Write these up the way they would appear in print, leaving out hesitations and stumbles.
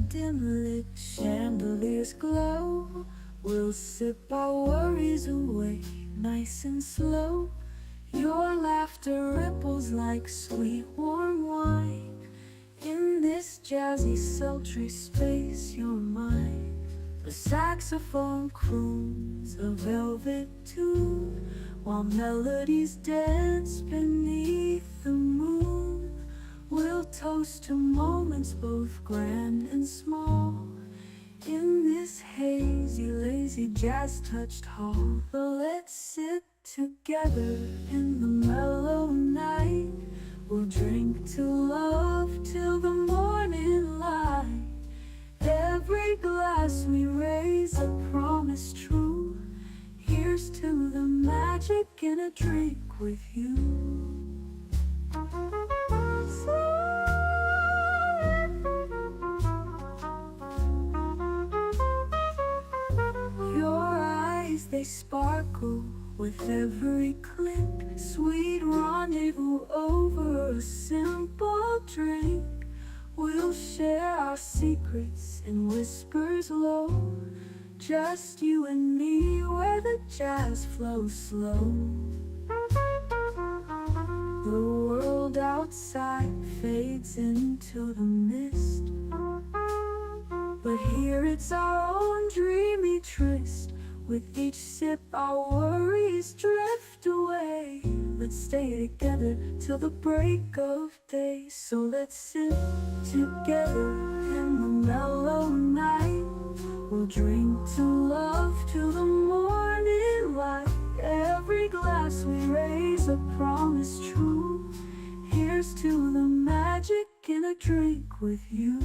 dim lit chandeliers glow. We'll sip our worries away, nice and slow. Your laughter ripples like sweet warm wine. In this jazzy sultry space you're mine. The saxophone croons a velvet tune, while melodies dance beneath the moon. We'll toast to moments both grand and small, in this hazy, lazy, jazz-touched hall. Let's sit together in the mellow night. We'll drink to love till the morning light. Every glass we raise a promise true. Here's to the magic in a drink with you. They sparkle with every click, sweet rendezvous over a simple drink. We'll share our secrets in whispers low, just you and me where the jazz flows slow. The world outside fades into the mist, but here it's our own dreamy tryst. With each sip our worries drift away. Let's stay together till the break of day. So let's sit together in the mellow night. We'll drink to love till the morning light. Every glass we raise a promise true. Here's to the magic in a drink with you.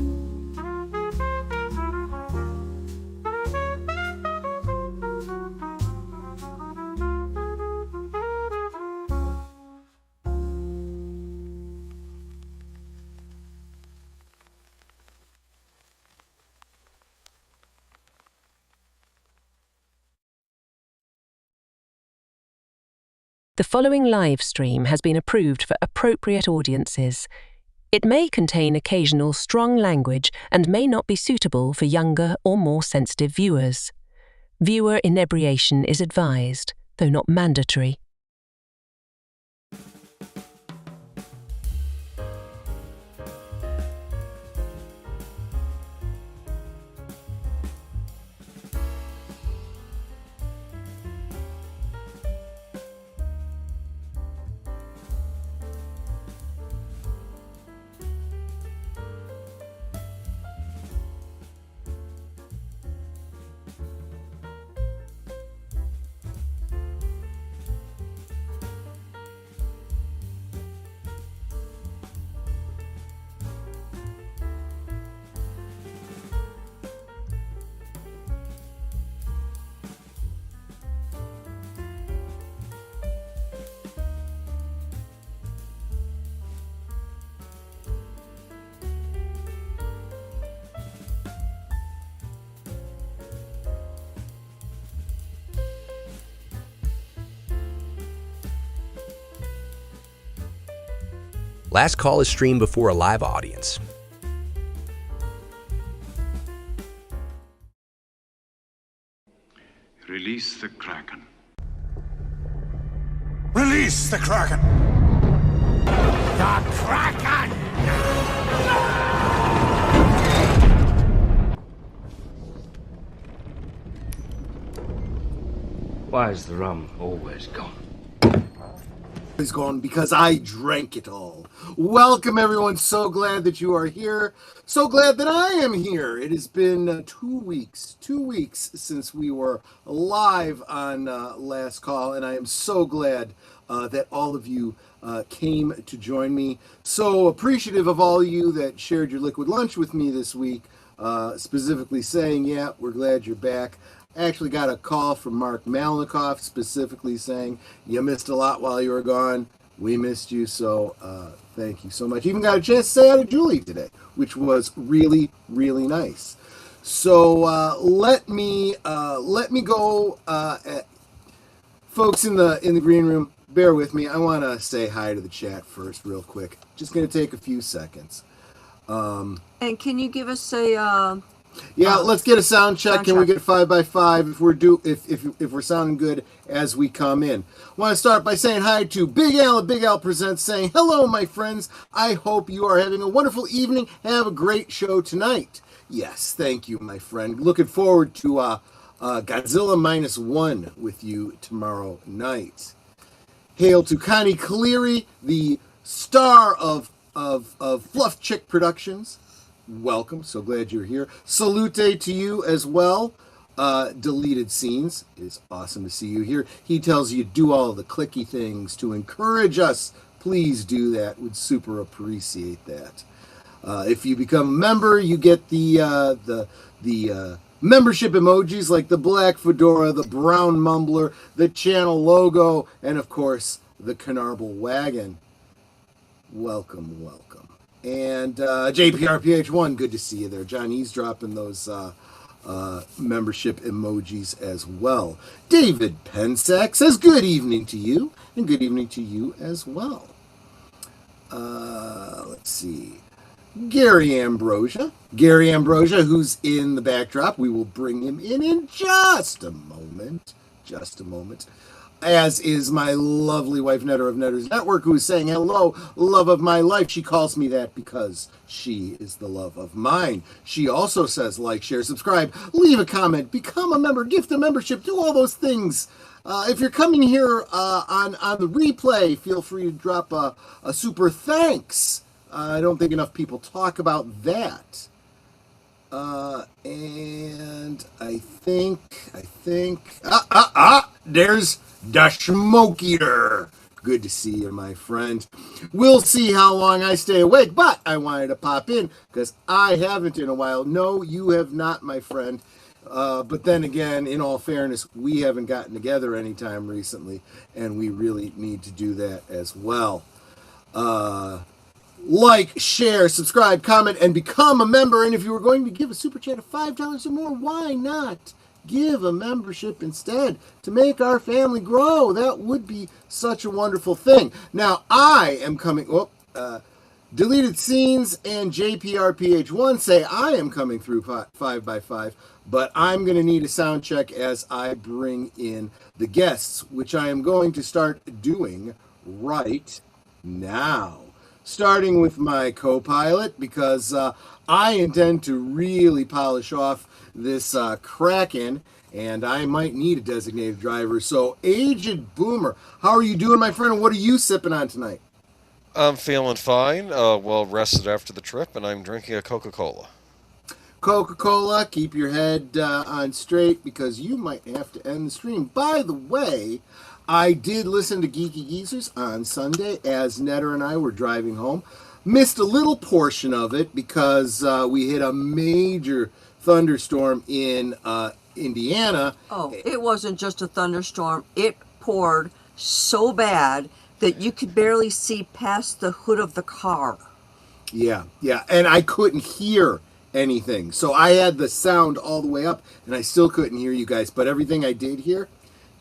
The following live stream has been approved for appropriate audiences. It may contain occasional strong language and may not be suitable for younger or more sensitive viewers. Viewer inebriation is advised, though not mandatory. Last Call is streamed before a live audience. Release the Kraken. Release the Kraken! The Kraken! Why is the rum always gone? Is gone because I drank it all. Welcome everyone, so glad that you are here. So glad that I am here. It has been 2 weeks since we were live on Last Call, and I am so glad that all of you came to join me. So appreciative of all of you that shared your liquid lunch with me this week, specifically saying, yeah, we're glad you're back. I actually got a call from Mark Malnikoff specifically saying, you missed a lot while you were gone. We missed you, so thank you so much. Even got a chance to say hi to Julie today, which was really, really nice. So let me go, folks in the green room. Bear with me. I want to say hi to the chat first, real quick. Just going to take a few seconds. And can you give us a Yeah, let's get a sound check. Sound Can we check. get 5x5 if we're sounding good as we come in? Want to start by saying hi to Big Al at Big Al Presents, saying hello, my friends. I hope you are having a wonderful evening. Have a great show tonight. Yes, thank you, my friend. Looking forward to Godzilla -1 with you tomorrow night. Hail to Connie Cleary, the star of Fluff Chick Productions. Welcome. So glad you're here. Salute to you as well. Deleted Scenes. It is awesome to see you here. He tells you do all the clicky things to encourage us. Please do that. Would super appreciate that. If you become a member, you get the membership emojis like the black fedora, the brown mumbler, the channel logo, and of course the Canarble Wagon. Welcome, welcome. And JPRPH1, good to see you there. John, he's dropping those membership emojis as well. David Pensack says good evening to you, and good evening to you as well. Let's see. Gary Ambrosia, who's in the backdrop. We will bring him in just a moment. As is my lovely wife, Netter of Netters Network, who is saying, hello, love of my life. She calls me that because she is the love of mine. She also says, like, share, subscribe, leave a comment, become a member, gift a membership, do all those things. If you're coming here on the replay, feel free to drop a super thanks. I don't think enough people talk about that. And I think, there's the Smoke Eater. Good to see you, my friend. We'll see how long I stay awake, but I wanted to pop in because I haven't in a while. No, you have not, my friend. But then again, in all fairness, we haven't gotten together anytime recently, and we really need to do that as well. Like, share, subscribe, comment, and become a member. And if you were going to give a super chat of $5 or more, why not give a membership instead to make our family grow? That would be such a wonderful thing. Now, I am coming... Deleted Scenes and JPRPH1 say I am coming through 5x5, but I'm going to need a sound check as I bring in the guests, which I am going to start doing right now. Starting with my co-pilot, because I intend to really polish off this Kraken, and I might need a designated driver. So, Aged Boomer, how are you doing, my friend? What are you sipping on tonight? I'm feeling fine, well rested after the trip, and I'm drinking a Coca-Cola. Coca-Cola, keep your head on straight because you might have to end the stream. By the way, I did listen to Geeky Geezers on Sunday as Netter and I were driving home. Missed a little portion of it because we hit a major thunderstorm in Indiana. Oh, it wasn't just a thunderstorm. It poured so bad that you could barely see past the hood of the car. Yeah, and I couldn't hear anything. So I had the sound all the way up, and I still couldn't hear you guys. But everything I did hear,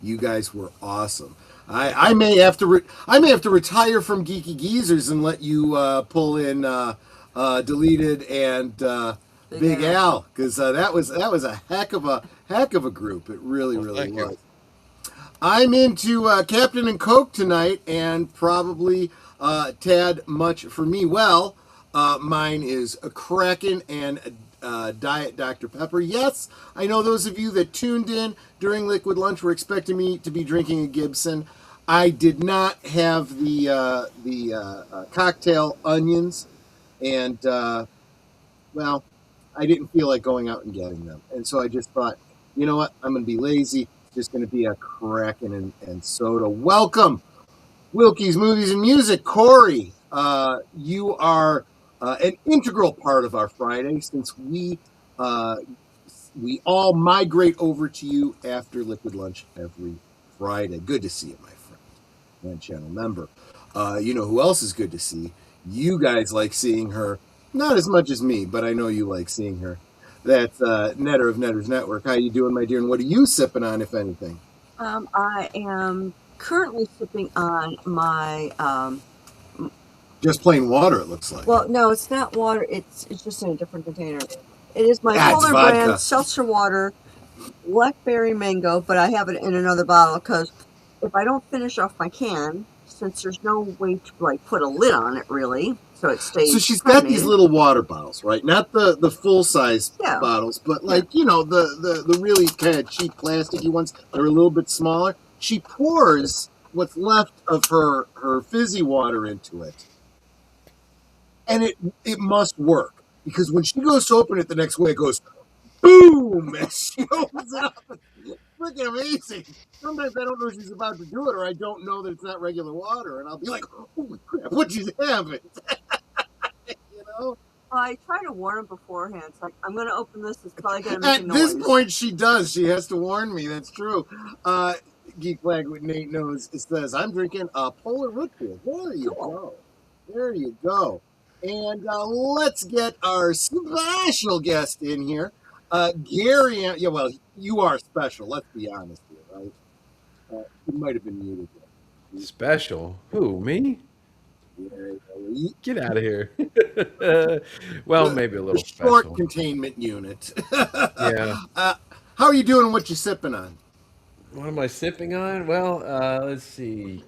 you guys were awesome. I may have to retire from Geeky Geezers and let you pull in Deleted and Big Al, because that was a heck of a group. It really was. You. I'm into Captain and Coke tonight, and probably tad much for me. Well, mine is a Kraken and Diet Dr. Pepper. Yes, I know those of you that tuned in during Liquid Lunch were expecting me to be drinking a Gibson. I did not have the cocktail onions, and well, I didn't feel like going out and getting them, and so I just thought, you know what, I'm going to be lazy. It's just going to be a Kraken and soda. Welcome, Wilkie's Movies and Music. Corey, you are an integral part of our Friday since we all migrate over to you after Liquid Lunch every Friday. Good to see you, my friend and channel member. You know who else is good to see? You guys like seeing her, not as much as me, but I know you like seeing her. That's Netter of Netters Network. How you doing, my dear? And what are you sipping on, if anything? I am currently sipping on my Just plain water, it looks like. Well, no, it's not water. It's just in a different container. It is my That's polar vodka. brand seltzer water, blackberry mango, but I have it in another bottle because if I don't finish off my can, since there's no way to like put a lid on it really, so it stays. So she's got these carbonated. little water bottles, right? Not the full size Yeah. bottles, but like the really kind of cheap plasticky ones that are a little bit smaller. She pours what's left of her fizzy water into it, and it must work because when she goes to open it the next way, it goes boom, and she opens it up. It's freaking amazing. Sometimes I don't know she's about to do it, or I don't know that it's not regular water, and I'll be like, "Oh crap, what you have it?" You know. I try to warn him beforehand. It's like, I'm going to open this. It's probably going to make a At noise. this point, she does. She has to warn me. That's true. Geek Flag with Nate knows. It says, I'm drinking a Polar Root Beer. There you go. There you go. And let's get our special guest in here. Gary, yeah, well, you are special. Let's be honest here, right? You might have been muted there. Special? Who, me? Yeah, Get out of here. Well, maybe a little the short special. containment unit. Yeah. How are you doing and what you sipping on? What am I sipping on? Well, let's see.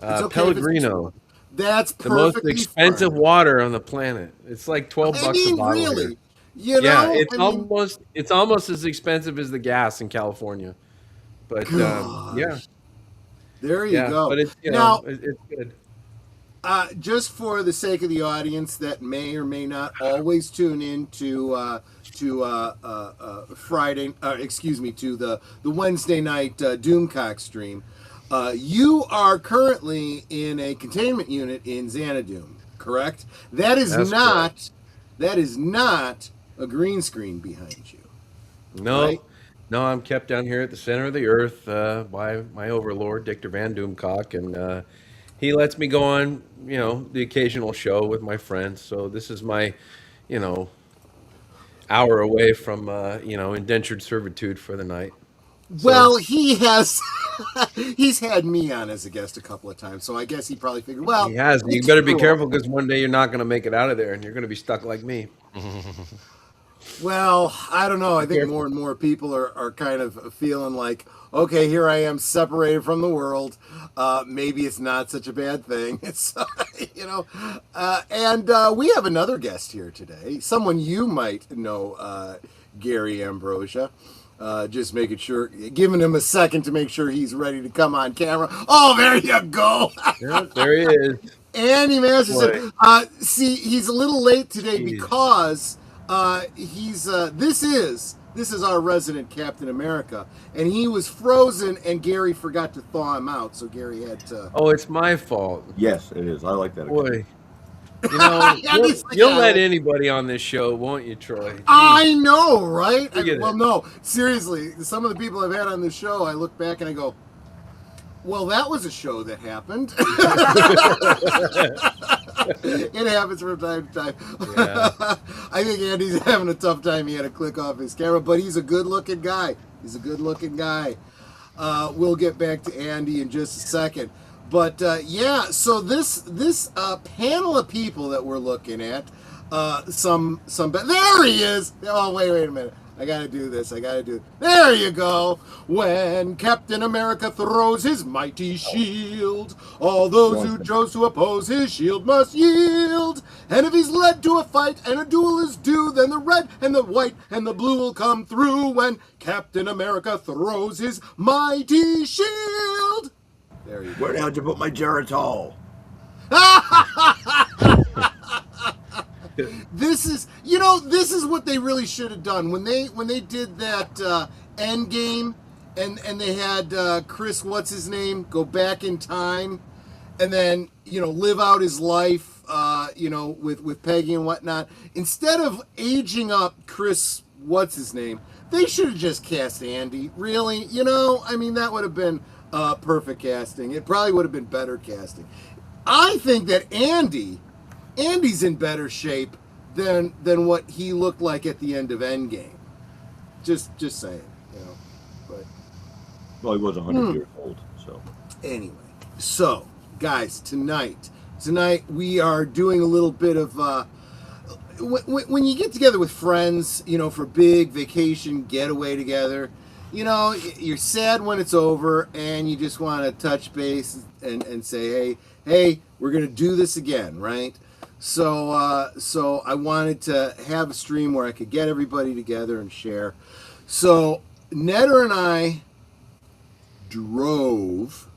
It's okay if it's Pellegrino. That's The most perfectly expensive fine. water on the planet. It's like 12 I bucks mean, a bottle really, here. you Yeah, know, it's almost as expensive as the gas in California. But yeah, there you yeah. go. But it's Now, it's good. just for the sake of the audience that may or may not always tune in to Friday, excuse me, to the Wednesday night Doomcock stream, you are currently in a containment unit in Xanadu, correct? That's not correct. that is not a green screen behind you. No, right? no, I'm kept down here at the center of the earth by my overlord, Dictor Van Doomcock, and he lets me go on, the occasional show with my friends. So this is my, hour away from, indentured servitude for the night. Well, he has. He's had me on as a guest a couple of times, so I guess he probably figured. Well, He has. You it's better be true. careful because one day you're not going to make it out of there, and you're going to be stuck like me. Well, I don't know. I think more and more people are kind of feeling like, okay, here I am separated from the world. Maybe it's not such a bad thing. It's, and we have another guest here today. Someone you might know, Gary Ambrosia. Just making sure, giving him a second to make sure he's ready to come on camera. Oh, there you go. Yeah, there he is. Andy Masterson. See, he's a little late today because this is our resident Captain America, and he was frozen, and Gary forgot to thaw him out, so Gary had to. Oh, it's my fault. Yes, it is. I like that. Boy. You'll let anybody on this show, won't you, Troy? Jeez. I know, right? Well, no, seriously. Some of the people I've had on the show, I look back and I go, well, that was a show that happened. It happens from time to time. Yeah. I think Andy's having a tough time. He had to click off his camera, but he's a good-looking guy. We'll get back to Andy in just a second. But yeah, so this panel of people that we're looking at, there he is. Oh, wait a minute. I gotta do this. There you go. When Captain America throws his mighty shield, all those who chose to oppose his shield must yield. And if he's led to a fight and a duel is due, then the red and the white and the blue will come through when Captain America throws his mighty shield. There you go. Where the hell did you put my Geritol? This is what they really should have done when they did that end game and they had Chris, what's his name, go back in time and then live out his life with Peggy and whatnot. Instead of aging up Chris, what's his name, they should have just cast Andy. Really, that would have been perfect casting. It probably would have been better casting. I think that Andy's in better shape than what he looked like at the end of Endgame. Just saying, But Well, he was 100 years old, so. Anyway, so guys, tonight Tonight we are doing a little bit of when you get together with friends, for big vacation getaway together, you're sad when it's over and you just want to touch base and say, hey, we're going to do this again, right? So I wanted to have a stream where I could get everybody together and share. So Netter and I drove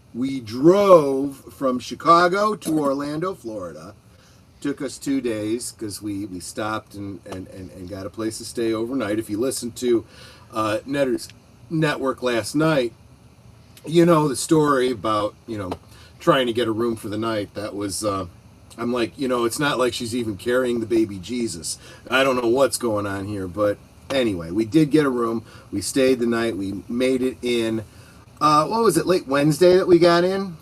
from Chicago to Orlando, Florida. Took us 2 days because we stopped and got a place to stay overnight. If you listened to Netter's network last night, you know the story about, trying to get a room for the night. That was, I'm like, it's not like she's even carrying the baby Jesus. I don't know what's going on here, but anyway, we did get a room. We stayed the night. We made it in, what was it, late Wednesday that we got in?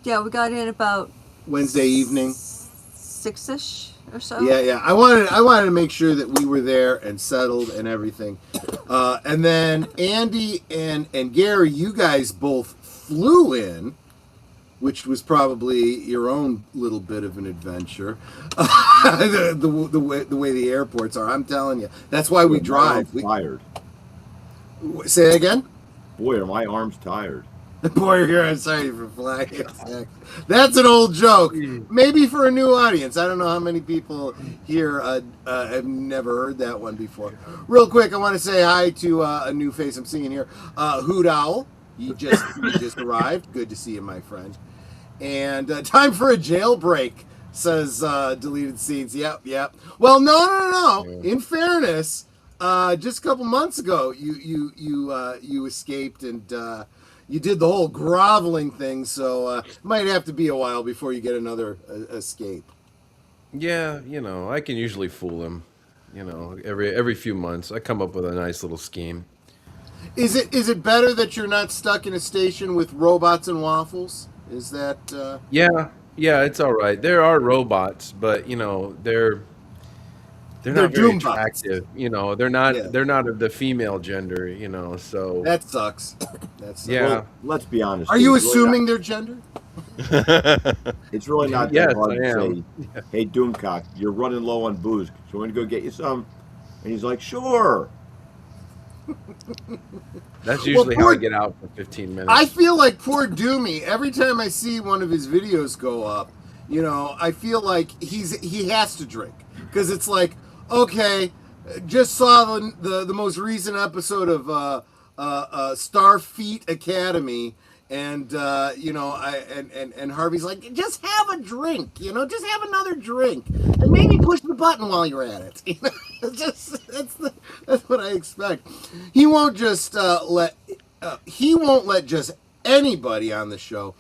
Yeah, we got in about Wednesday evening. 6-ish or so. Yeah. I wanted to make sure that we were there and settled and everything. And then Andy and Gary, you guys both flew in, which was probably your own little bit of an adventure. the way the airports are, I'm telling you. That's why we drive. I'm tired. Say it again? Boy, are my arms tired. Boy, here I'm sorry for flying. That's an old joke. Maybe for a new audience. I don't know how many people here have never heard that one before. Real quick, I want to say hi to a new face I'm seeing here. Hoot Owl. You just arrived. Good to see you, my friend. And time for a jailbreak, says Deleted Scenes. Yep. Well, no. In fairness, just a couple months ago, you escaped and you did the whole groveling thing, so it might have to be a while before you get another escape. Yeah, I can usually fool him. Every few months, I come up with a nice little scheme. Is it better that you're not stuck in a station with robots and waffles? Is that? Yeah, it's all right. There are robots, but they're not very attractive. They're not of the female gender. So that sucks. Yeah. Well, let's be honest. Are you assuming their gender? It's really not that hard to say, hey, Doomcock, you're running low on booze. So you want to go get you some? And he's like, sure. That's usually how I get out for 15 minutes. I feel like poor Doomy. Every time I see one of his videos go up, I feel like he has to drink. Because it's like, okay, just saw the most recent episode of Starfleet Academy, and and Harvey's like, just have a drink, just have another drink, and maybe push the button while you're at it. That's what I expect. He won't just let just anybody on the show.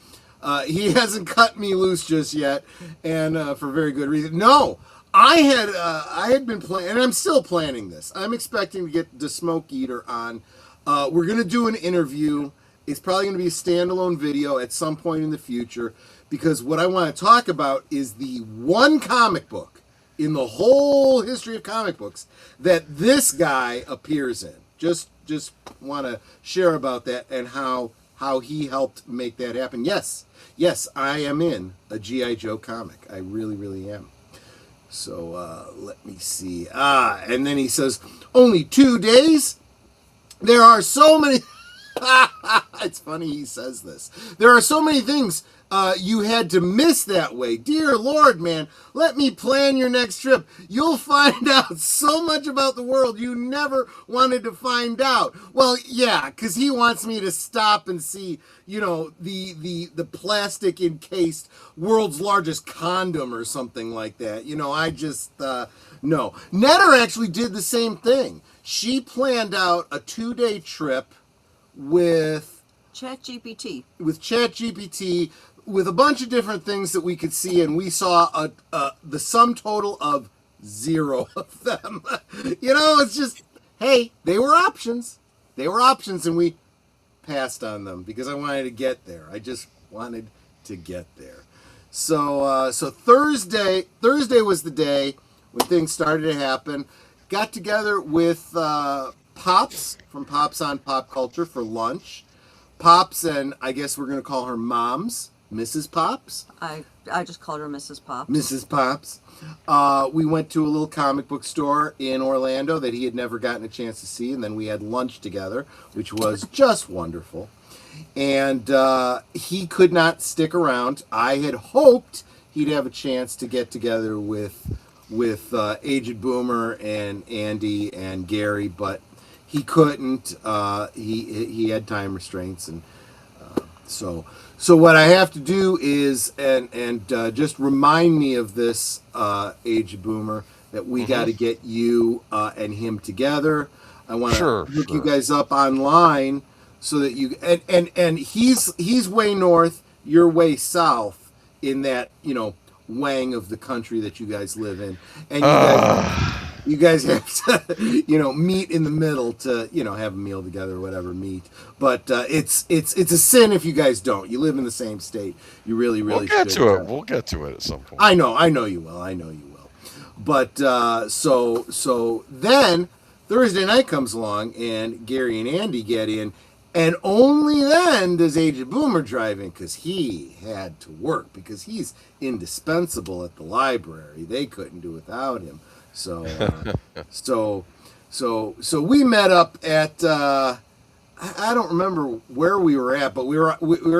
He hasn't cut me loose just yet, and for very good reason. No. I had been planning, and I'm still planning this. I'm expecting to get the Smoke Eater on. We're going to do an interview. It's probably going to be a standalone video at some point in the future, because what I want to talk about is the one comic book in the whole history of comic books that this guy appears in. Just want to share about that and how he helped make that happen. Yes, I am in a G.I. Joe comic. I really, really am. So let me see. And then he says, only 2 days? There are so many... It's funny he says this. There are so many things you had to miss that way. Dear Lord, man, let me plan your next trip. You'll find out so much about the world you never wanted to find out. Well, yeah, because he wants me to stop and see, the plastic encased world's largest condom or something like that. I just, no. Netter actually did the same thing. She planned out a 2-day trip with ChatGPT. With a bunch of different things that we could see, and we saw the sum total of 0 of them. It's just, hey, they were options, and we passed on them because I wanted to get there. I just wanted to get there. So Thursday was the day when things started to happen. Got together with Pops from Pops on Pop Culture for lunch. Pops, and I guess we're going to call her Moms, Mrs. Pops. I just called her Mrs. Pops. Mrs. Pops. We went to a little comic book store in Orlando that he had never gotten a chance to see, and then we had lunch together, which was just wonderful. And he could not stick around. I had hoped he'd have a chance to get together with Aged Boomer and Andy and Gary, but he couldn't. He had time restraints, and so what I have to do is and just remind me of this, Aged Boomer, that we got to get you and him together. I want to look you guys up online so that you and he's way north, you're way south in that wang of the country that you guys live in, and you guys have to meet in the middle to have a meal together or whatever, meet. But it's a sin if you guys don't. You live in the same state. You really we'll get should. to it. We'll get to it at some point. I know you will. But so then Thursday night comes along and Gary and Andy get in. And only then does Aged Boomer drive in, because he had to work, because he's indispensable at the library. They couldn't do without him. So so we met up at I don't remember where we were at, but we were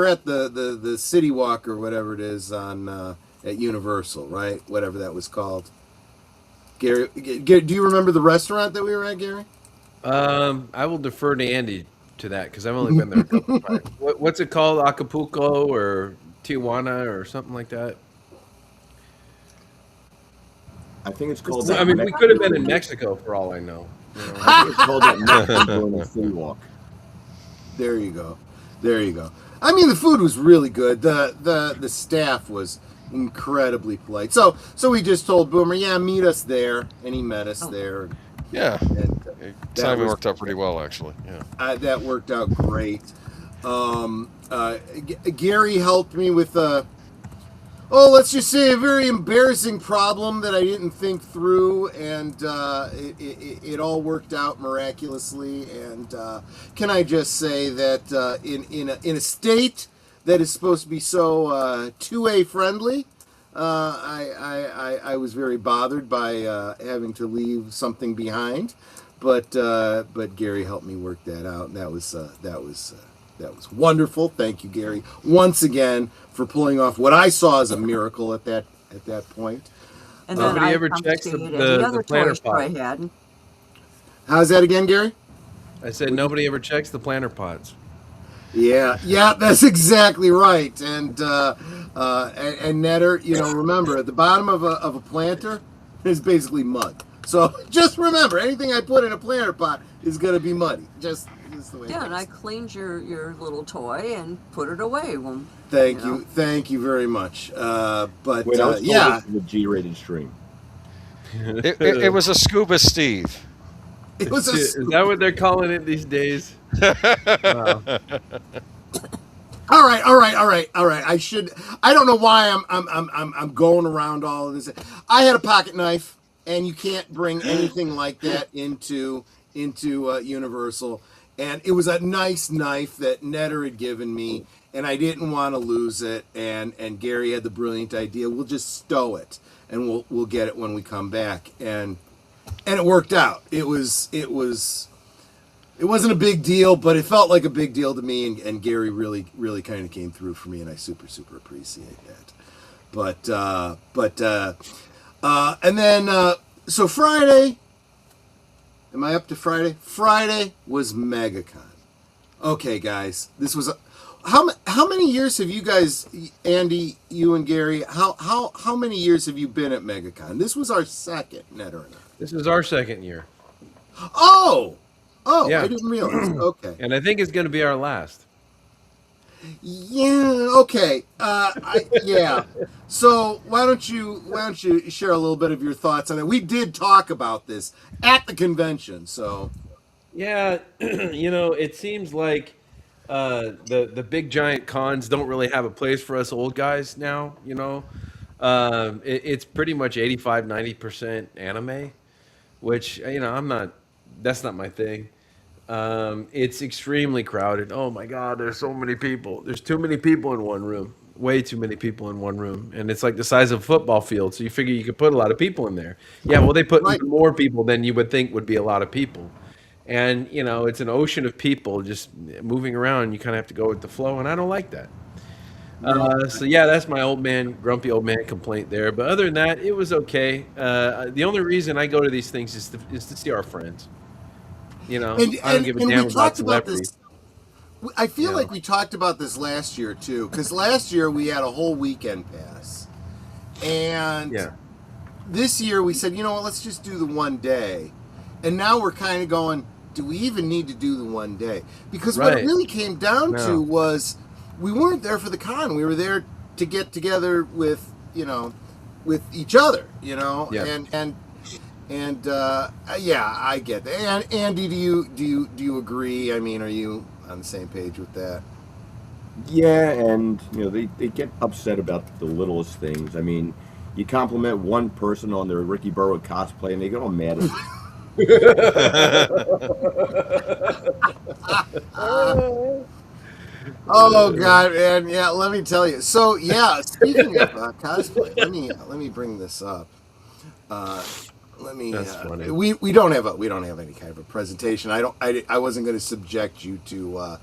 at the City Walk or whatever it is on at Universal, right? Whatever that was called. Gary, do you remember the restaurant that we were at, Gary? I will defer to Andy to that, because I've only been there a couple times. What's it called? Acapulco or Tijuana or something like that? I think it's called. I mean, we could have been in Mexico for all I know. I think it's called that Mexico City Walk. There you go. I mean, the food was really good. The staff was incredibly polite. So we just told Boomer, meet us there, and he met us there. Yeah. And, timing worked out pretty well, actually. Yeah. That worked out great. Gary helped me with let's just say a very embarrassing problem that I didn't think through, and it all worked out miraculously. And can I just say that in a state that is supposed to be so 2A friendly, I was very bothered by having to leave something behind. But Gary helped me work that out, and that was wonderful. Thank you, Gary, once again for pulling off what I saw as a miracle at that point. And then nobody ever checks the planter pot. How's that again, Gary? I said nobody ever checks the planter pots. Yeah, that's exactly right. And Netter, remember at the bottom of a planter is basically mud. So just remember, anything I put in a planter pot is going to be muddy. Just the way it is. And I cleaned your little toy and put it away. Thank you very much. Wait, I was told this was a G-rated stream. It was a Scuba Steve. Is that what they're calling it these days? Wow. All right. I don't know why I'm going around all of this. I had a pocket knife, and you can't bring anything like that into Universal. And it was a nice knife that Netter had given me, and I didn't want to lose it. And Gary had the brilliant idea: we'll just stow it, and we'll get it when we come back. And it worked out. It wasn't a big deal, but it felt like a big deal to me. And Gary really kind of came through for me, and I super appreciate that. And then so Friday. Am I up to Friday? Friday was MegaCon. Okay, guys, this was how many years have you guys, Andy, you and Gary? How many years have you been at MegaCon? This was our second, Netter and I. This is our second year. Oh, yeah. I didn't realize. Okay, and I think it's going to be our last. Yeah. Okay. Yeah. So why don't you share a little bit of your thoughts on it? We did talk about this at the convention. So. Yeah, it seems like the big giant cons don't really have a place for us old guys now. It's pretty much 85-90% anime, which that's not my thing. It's extremely crowded. Oh my God, there's so many people. There's too many people in one room. way too many people in one room, and it's like the size of a football field. So you figure you could put a lot of people in there. Yeah, well, they put even more people than you would think would be a lot of people, and it's an ocean of people just moving around. You kind of have to go with the flow, and I don't like that. So yeah, that's my grumpy old man complaint there. But other than that, it was okay. The only reason I go to these things is to see our friends. I don't give a damn about celebrities. I feel like we talked about this last year too, because last year we had a whole weekend pass, and this year we said, you know what, let's just do the one day, and now we're kind of going, do we even need to do the one day? Because what it really came down to was we weren't there for the con. We were there to get together with with each other, and I get that. And Andy, do you agree? I mean, are you on the same page with that? Yeah, and they get upset about the littlest things. I mean, you compliment one person on their Ricky Burrow cosplay, and they get all mad at you. Oh God, man! Yeah, let me tell you. So speaking of cosplay, let me bring this up. Let me. That's funny. We don't have any kind of a presentation. I wasn't going to subject you to a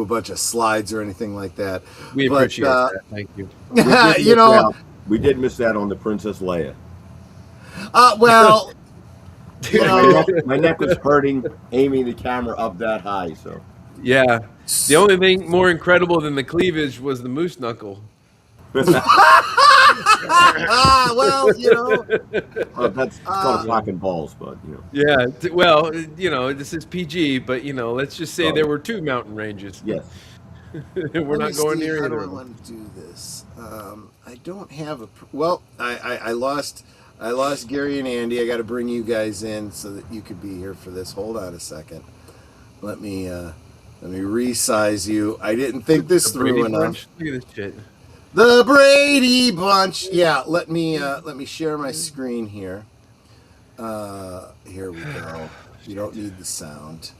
bunch of slides or anything like that. We appreciate that. Thank you. We did miss that on the Princess Leia. Well, my neck was hurting aiming the camera up that high. So yeah, the only thing more incredible than the cleavage was the moose knuckle. Well, that's called cocking balls, but Yeah, well, this is PG, but let's just say there were 2 mountain ranges. Yes. We're not going near either. How do I want to do this? I don't have a. I lost Gary and Andy. I got to bring you guys in so that you could be here for this. Hold on a second. Let me resize you. I didn't think this through enough. Look at this shit. The Brady Bunch. Yeah, let me share my screen here. Here we go. You don't need the sound.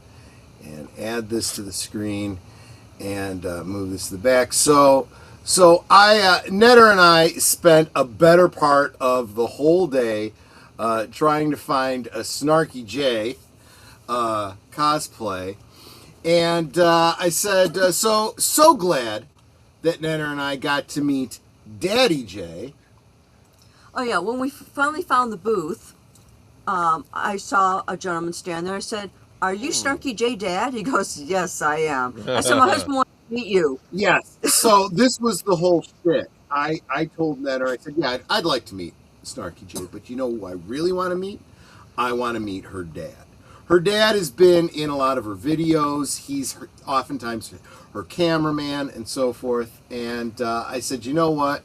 And add this to the screen and move this to the back. So Netter and I spent a better part of the whole day trying to find a Snarky J cosplay. And I said, so glad that Netter and I got to meet Daddy J. Oh yeah, when we finally found the booth, I saw a gentleman stand there. I said, "Are you Snarky J Dad?" He goes, "Yes, I am." I said, "My husband wants to meet you." Yes. So this was the whole shit. I told Netter, I said, yeah, I'd like to meet Snarky J, but you know who I really want to meet? I want to meet her dad. Her dad has been in a lot of her videos. He's oftentimes her cameraman and so forth. And I said, you know what?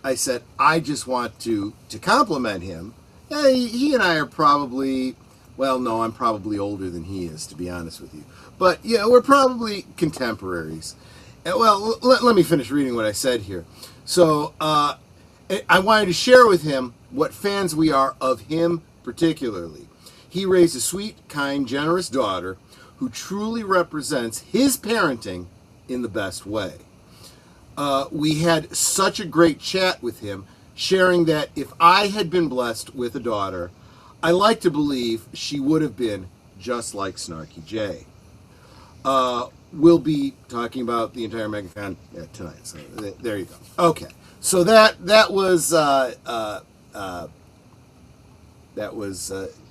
I said, I just want to compliment him. He and I are probably, well, no, I'm probably older than he is, to be honest with you. But, yeah, we're probably contemporaries. And, well, let me finish reading what I said here. So I wanted to share with him what fans we are of him particularly. He raised a sweet, kind, generous daughter who truly represents his parenting in the best way. We had such a great chat with him, sharing that if I had been blessed with a daughter, I like to believe she would have been just like Snarky J. We'll be talking about the entire MegaCon tonight. So there you go. Okay, so that was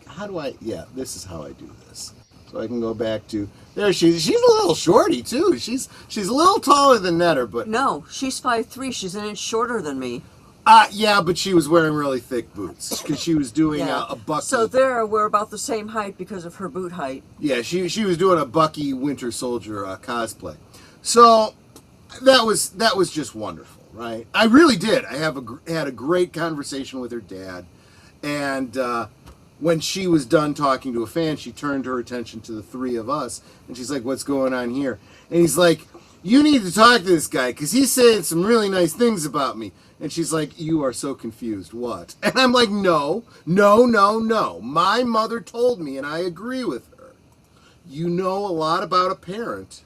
how do I? Yeah, this is how I do this. So I can go back to there. She's a little shorty too. She's a little taller than Netter, but no, she's 5'3". She's an inch shorter than me. Yeah, but she was wearing really thick boots because she was doing a Bucky. So we're about the same height because of her boot height. Yeah, she was doing a Bucky Winter Soldier cosplay. So that was just wonderful, right? I really did. I had a great conversation with her dad, and when she was done talking to a fan, she turned her attention to the three of us, and she's like, "What's going on here?" And he's like, "You need to talk to this guy because he's saying some really nice things about me." And she's like, "You are so confused. What?" And I'm like, no. My mother told me, and I agree with her. You know a lot about a parent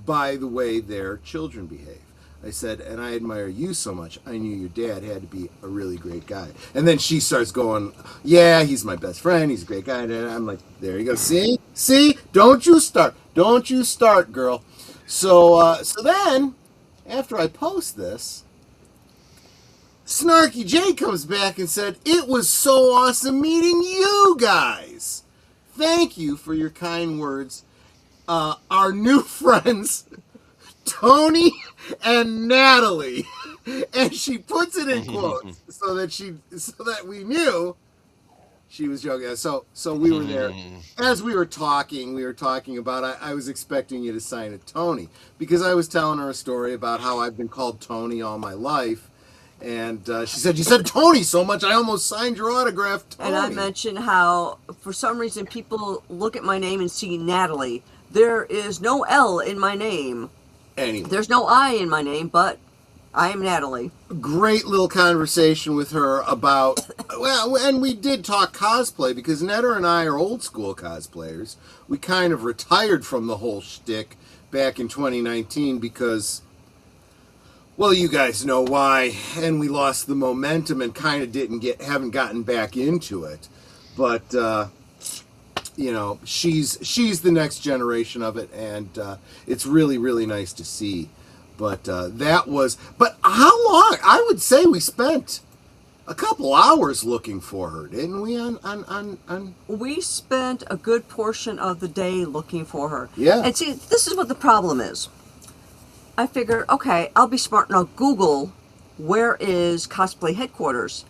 by the way their children behave. I said, and I admire you so much. I knew your dad had to be a really great guy. And then she starts going, yeah, he's my best friend. He's a great guy. And I'm like, there you go. See? Don't you start, girl. So then, after I post this, Snarky J comes back and said, it was so awesome meeting you guys. Thank you for your kind words. Our new friends, Tony and Natalie. And she puts it in quotes so that we knew she was joking. So we were there. As we were talking about, I was expecting you to sign it Tony, because I was telling her a story about how I've been called Tony all my life. And she said, you said Tony so much, I almost signed your autograph, Tony. And I mentioned how, for some reason, people look at my name and see Natalie. There is no L in my name. Anyway. There's no I in my name, but I am Natalie. Great little conversation with her about, well, and we did talk cosplay, because Netter and I are old school cosplayers. We kind of retired from the whole shtick back in 2019 because, well, you guys know why, and we lost the momentum and kind of haven't gotten back into it. But you know, she's the next generation of it, and it's really, really nice to see. But but how long? I would say we spent a couple hours looking for her, didn't we? We spent a good portion of the day looking for her. Yeah. And see, this is what the problem is. I figured, okay, I'll be smart and I'll Google where is cosplay headquarters.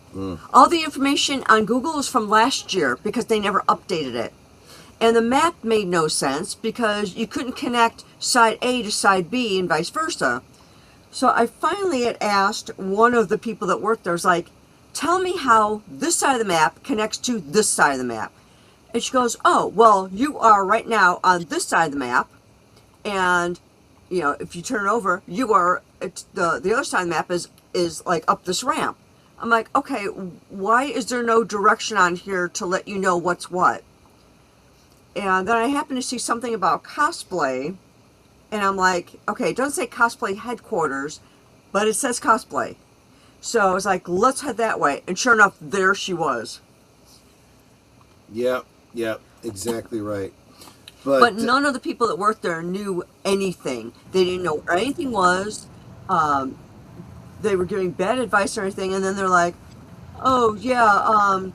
All the information on Google is from last year because they never updated it. And the map made no sense because you couldn't connect side A to side B and vice versa. So I finally had asked one of the people that worked there, I was like, tell me how this side of the map connects to this side of the map. And she goes, oh, well, you are right now on this side of the map, and you know, if you turn it over, you are the other side of the map is like up this ramp. I'm like, okay, why is there no direction on here to let you know what's what? And then I happened to see something about cosplay, and I'm like, okay, it doesn't say cosplay headquarters, but it says cosplay. So I was like, let's head that way. And sure enough, there she was. Yep, exactly right. But none of the people that worked there knew anything. They didn't know where anything was. They were giving bad advice or anything, and then they're like, oh, yeah,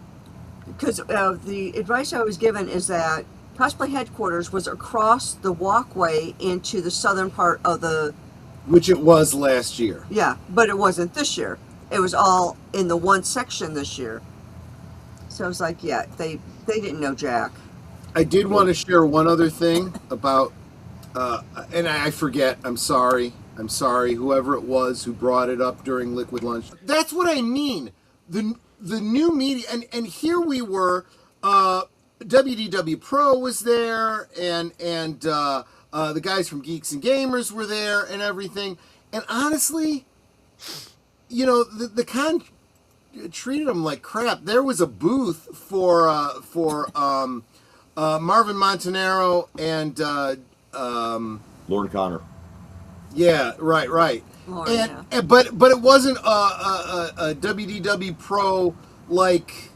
because the advice I was given is that cosplay headquarters was across the walkway into the southern part of the... Which it was last year. Yeah, but it wasn't this year. It was all in the one section this year. So I was like, yeah, they didn't know jack. I did want to share one other thing about, and I forget, I'm sorry, whoever it was who brought it up during Liquid Lunch. That's what I mean. The new media, and here we were, WDW Pro was there, and the guys from Geeks and Gamers were there and everything. And honestly, you know, the con treated them like crap. There was a booth for Marvin Montanaro and Lauren Connor. Yeah, right. Lauren, and yeah. but it wasn't a WDW Pro like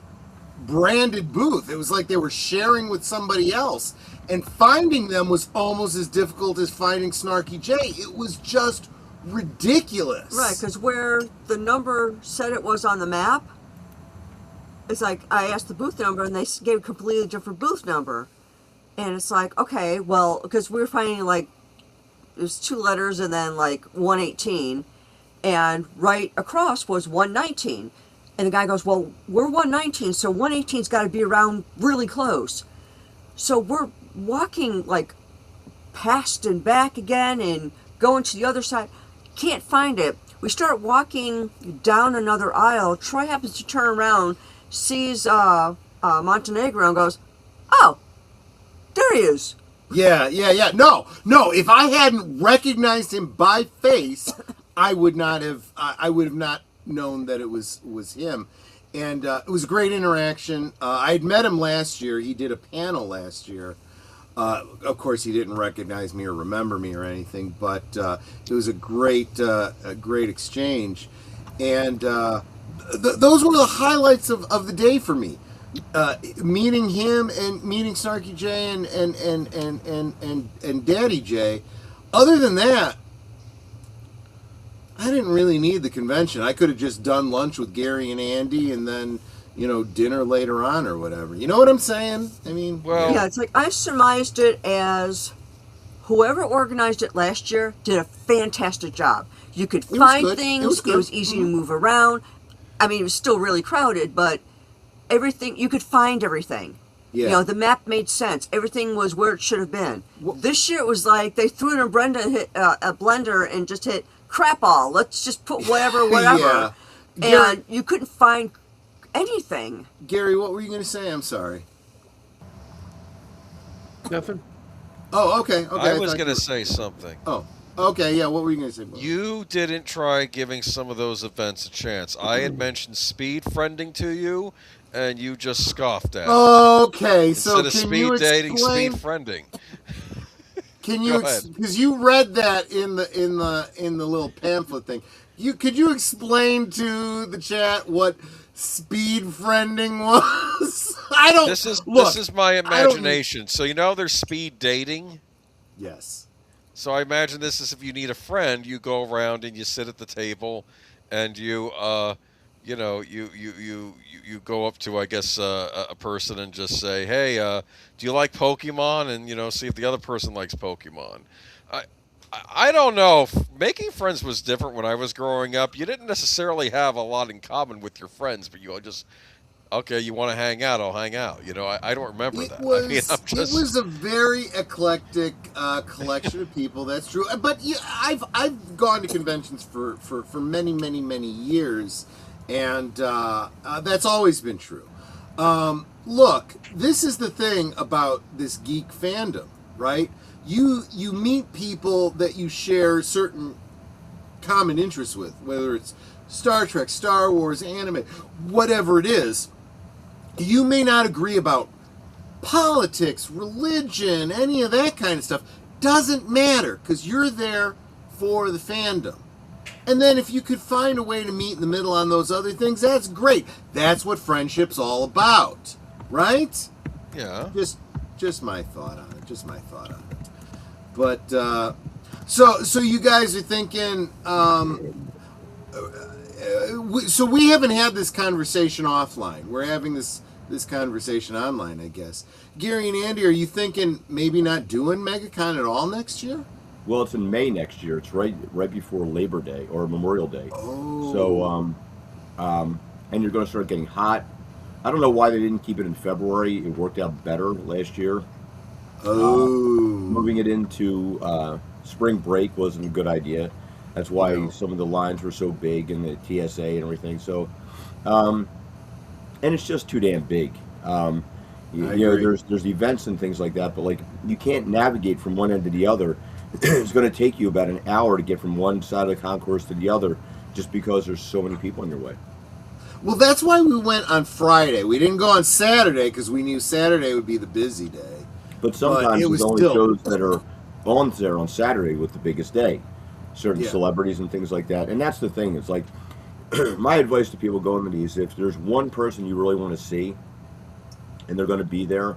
branded booth. It was like they were sharing with somebody else, and finding them was almost as difficult as finding Snarky J. It was just ridiculous. Right, because where the number said it was on the map, it's like I asked the booth number and they gave a completely different booth number. And it's like, okay, well, because we were finding like, there's 2 letters and then like 118, and right across was 119. And the guy goes, well, we're 119, so 118's got to be around really close. So we're walking like past and back again and going to the other side. Can't find it. We start walking down another aisle. Troy happens to turn around, sees Montenegro, and goes, oh, there he is. Yeah. No. If I hadn't recognized him by face, I would have not known that it was him. And it was a great interaction. I had met him last year. He did a panel last year. Of course, he didn't recognize me or remember me or anything, but it was a great exchange, and those were the highlights of the day for me. Meeting him and meeting Snarky J and Daddy J. Other than that, I didn't really need the convention. I could have just done lunch with Gary and Andy and then, dinner later on or whatever. You know what I'm saying? I mean, yeah, it's like I surmised it as whoever organized it last year did a fantastic job. You could find things. It was easy to move around. I mean, it was still really crowded, but everything, you could find everything. Yeah. The map made sense. Everything was where it should have been. This year it was like they threw in a blender and just hit crap all. Let's just put whatever. Yeah. And Gary, you couldn't find anything. Gary, what were you going to say? I'm sorry. Nothing. Oh, okay. I was going to say something. Oh, okay. Yeah, what were you going to say? You didn't try giving some of those events a chance. I had mentioned speed friending to you, and you just scoffed at it. Okay, so instead of speed dating, speed friending. Can you, because you read that in the little pamphlet thing? Could you explain to the chat what speed friending was? I don't. This is my imagination. So there's speed dating. Yes. So I imagine this is if you need a friend, you go around and you sit at the table, and you go up to, I guess, a person and just say, hey, do you like Pokemon? And, see if the other person likes Pokemon. I don't know. Making friends was different when I was growing up. You didn't necessarily have a lot in common with your friends, but you just, okay, you want to hang out, I'll hang out. I don't remember that. It was a very eclectic collection of people, that's true. But I've gone to conventions for many, many, many years, and that's always been true. Look, this is the thing about this geek fandom, right? You meet people that you share certain common interests with, whether it's Star Trek, Star Wars, anime, whatever it is. You may not agree about politics, religion, any of that kind of stuff. Doesn't matter, because you're there for the fandom. And then if you could find a way to meet in the middle on those other things, that's great. That's what friendship's all about, right? Yeah. Just my thought on it. Just my thought on it. But so you guys are thinking. So we haven't had this conversation offline. We're having this conversation online, I guess. Gary and Andy, are you thinking maybe not doing MegaCon at all next year? Well, it's in May next year. It's right before Labor Day or Memorial Day. Oh. So, and you're going to start getting hot. I don't know why they didn't keep it in February. It worked out better last year. Oh. Moving it into spring break wasn't a good idea. That's why some of the lines were so big and the TSA and everything. So, and it's just too damn big. There's events and things like that, but like you can't navigate from one end to the other. It's going to take you about an hour to get from one side of the concourse to the other, just because there's so many people in your way. Well, that's why we went on Friday. We didn't go on Saturday because we knew Saturday would be the busy day. But sometimes there's only shows that are on there on Saturday with the biggest day. Certain celebrities and things like that. And that's the thing. It's like, my advice to people going to these, if there's one person you really want to see, and they're going to be there,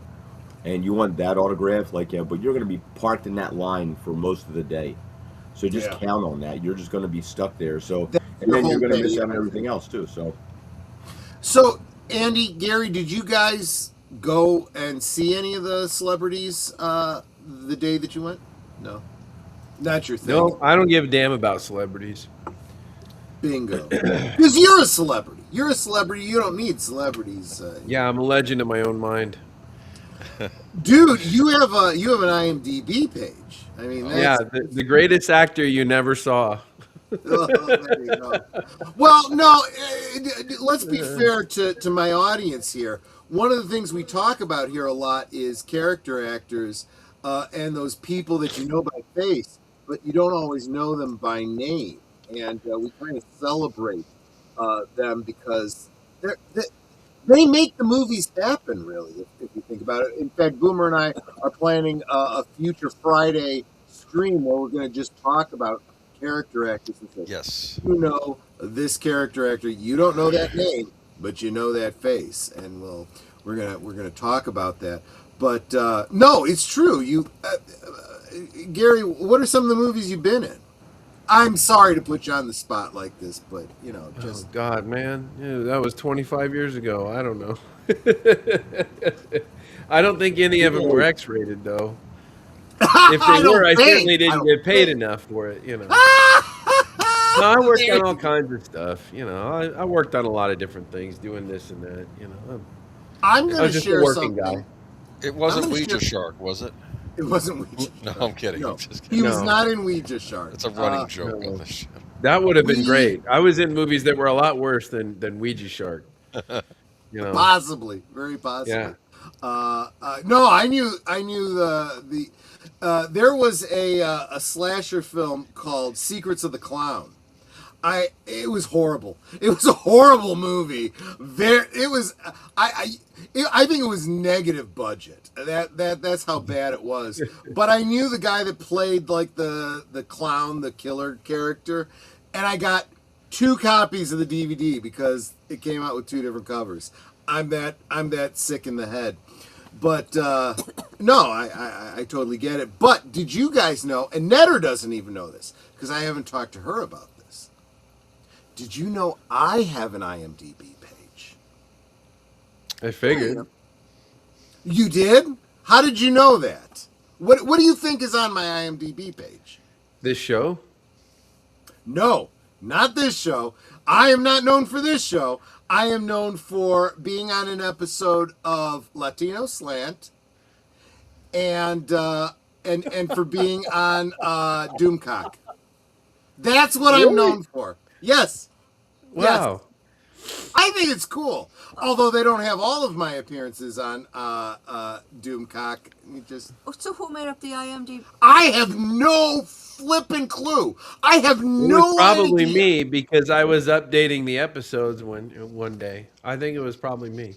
and you want that autograph, but you're going to be parked in that line for most of the day. So just count on that. You're just going to be stuck there. So, and then you're going to miss out on everything else too. So, Andy, Gary, did you guys go and see any of the celebrities the day that you went? No. Not your thing. No, I don't give a damn about celebrities. Bingo. Because you're a celebrity. You're a celebrity. You don't need celebrities. Yeah, I'm a legend in my own mind. Dude, you have an IMDb page. I mean, that's... the greatest actor you never saw. Oh, there you go. Well, no, let's be fair to my audience here. One of the things we talk about here a lot is character actors and those people that you know by face, but you don't always know them by name. And we kind of celebrate them because They make the movies happen, really, if you think about it. In fact, Boomer and I are planning a future Friday stream where we're going to just talk about character actors and say, Yes. you know this character actor, you don't know that name, but you know that face, and we're gonna talk about that. But no, it's true. You, Gary, what are some of the movies you've been in? I'm sorry to put you on the spot like this, but just oh God, man, that was 25 years ago. I don't know. I don't think any of them were X-rated, though. If they were, I certainly didn't get paid enough for it. No, I worked on all kinds of stuff. I worked on a lot of different things, doing this and that. I'm going to just share a working something. guy. It wasn't Ouija Shark, was it? It wasn't Ouija. No, I'm kidding. No, I'm just kidding. he was not in Ouija Shark. It's a running joke on the show. That would have been great. I was in movies that were a lot worse than Ouija Shark. Possibly, very possibly. Yeah. No, I knew there was a slasher film called Secrets of the Clown. It was horrible. It was a horrible movie. I think it was negative budget. That's how bad it was. But I knew the guy that played like the clown, the killer character, and I got 2 copies of the DVD because it came out with 2 different covers. I'm that sick in the head. But no, I totally get it. But did you guys know? And Netter doesn't even know this because I haven't talked to her about this. Did you know I have an IMDb page? I figured. You did? How did you know that? What do you think is on my IMDb page? This show? No, not this show. I am not known for this show. I am known for being on an episode of Latino Slant and for being on Doomcock. That's what I'm known for. Yes. Wow. Yes. I think it's cool. Although they don't have all of my appearances on Doomcock. So who made up the IMDb? I have no flipping clue. I have no idea. It was probably me because I was updating the episodes one day. I think it was probably me.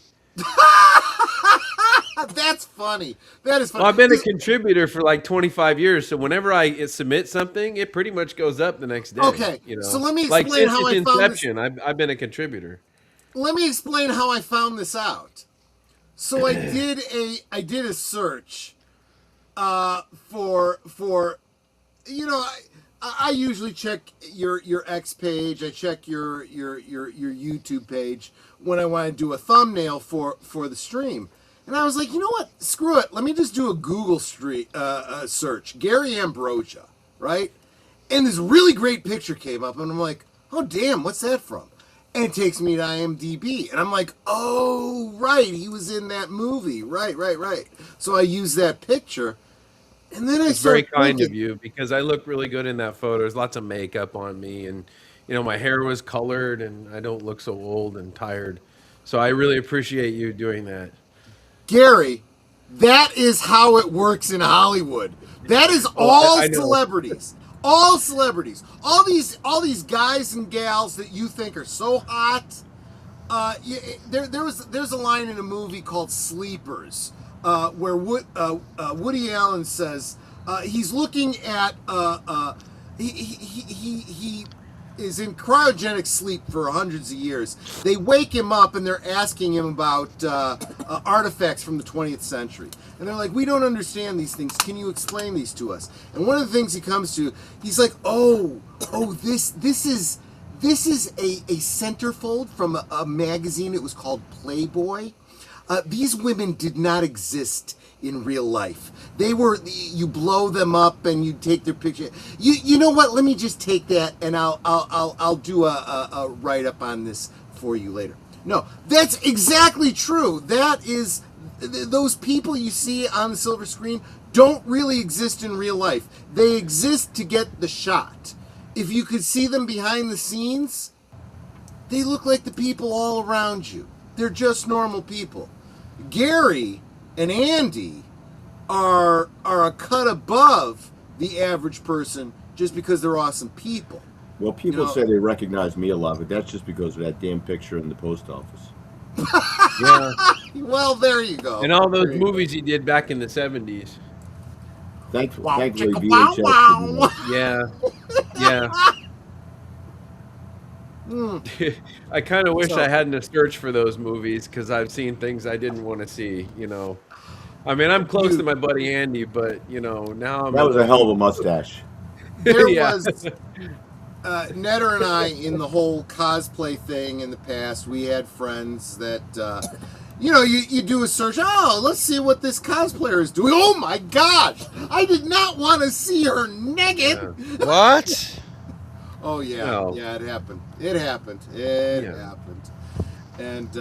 That's funny. That is funny. Well, I've been a contributor for like 25 years, so whenever I submit something, it pretty much goes up the next day. Okay, so let me explain since how its I found inception, I've been a contributor. Let me explain how I found this out. So I did a search for I usually check your X page. I check your YouTube page when I want to do a thumbnail for the stream. And I was like, you know what? Screw it. Let me just do a Google search. Gary Ambrosia, right? And this really great picture came up, and I'm like, oh, damn, what's that from? And it takes me to IMDb. And I'm like, oh, right, he was in that movie. Right. So I use that picture. And then it's very kind of you because I look really good in that photo. There's lots of makeup on me, and my hair was colored, and I don't look so old and tired. So I really appreciate you doing that. Gary, that is how it works in Hollywood. That is all celebrities. All celebrities. All these guys and gals that you think are so hot. There's a line in a movie called Sleepers where Woody Allen says he's looking at he is in cryogenic sleep for hundreds of years. They wake him up and they're asking him about artifacts from the 20th century. And they're like, we don't understand these things. Can you explain these to us? And one of the things he comes to, he's like, this is a centerfold from a magazine. It was called Playboy. These women did not exist in real life. They were, you blow them up and you take their picture. You know what? Let me just take that and I'll do a write up on this for you later. No, that's exactly true. That is, those people you see on the silver screen don't really exist in real life. They exist to get the shot. If you could see them behind the scenes, they look like the people all around you. They're just normal people. Gary and Andy are a cut above the average person just because they're awesome people. Well, people say they recognize me a lot, but that's just because of that damn picture in the post office. Yeah. Well, there you go. And all those movies he did back in the 70s. Thankfully, Wow, thankfully chicka, VHS wow, didn't wow. have- Yeah. I kind of wish So- I hadn't have searched for those movies because I've seen things I didn't want to see, you know. I mean, I'm close to my buddy Andy, but, you know, now I'm... That was a hell of a mustache. There Yeah. was Netter and I in the whole cosplay thing in the past. We had friends that you know, you do a search. Oh, let's see what this cosplayer is doing. Oh my gosh, I did not want to see her naked. Yeah. What? Oh yeah, No. yeah, it happened. It happened. It happened. And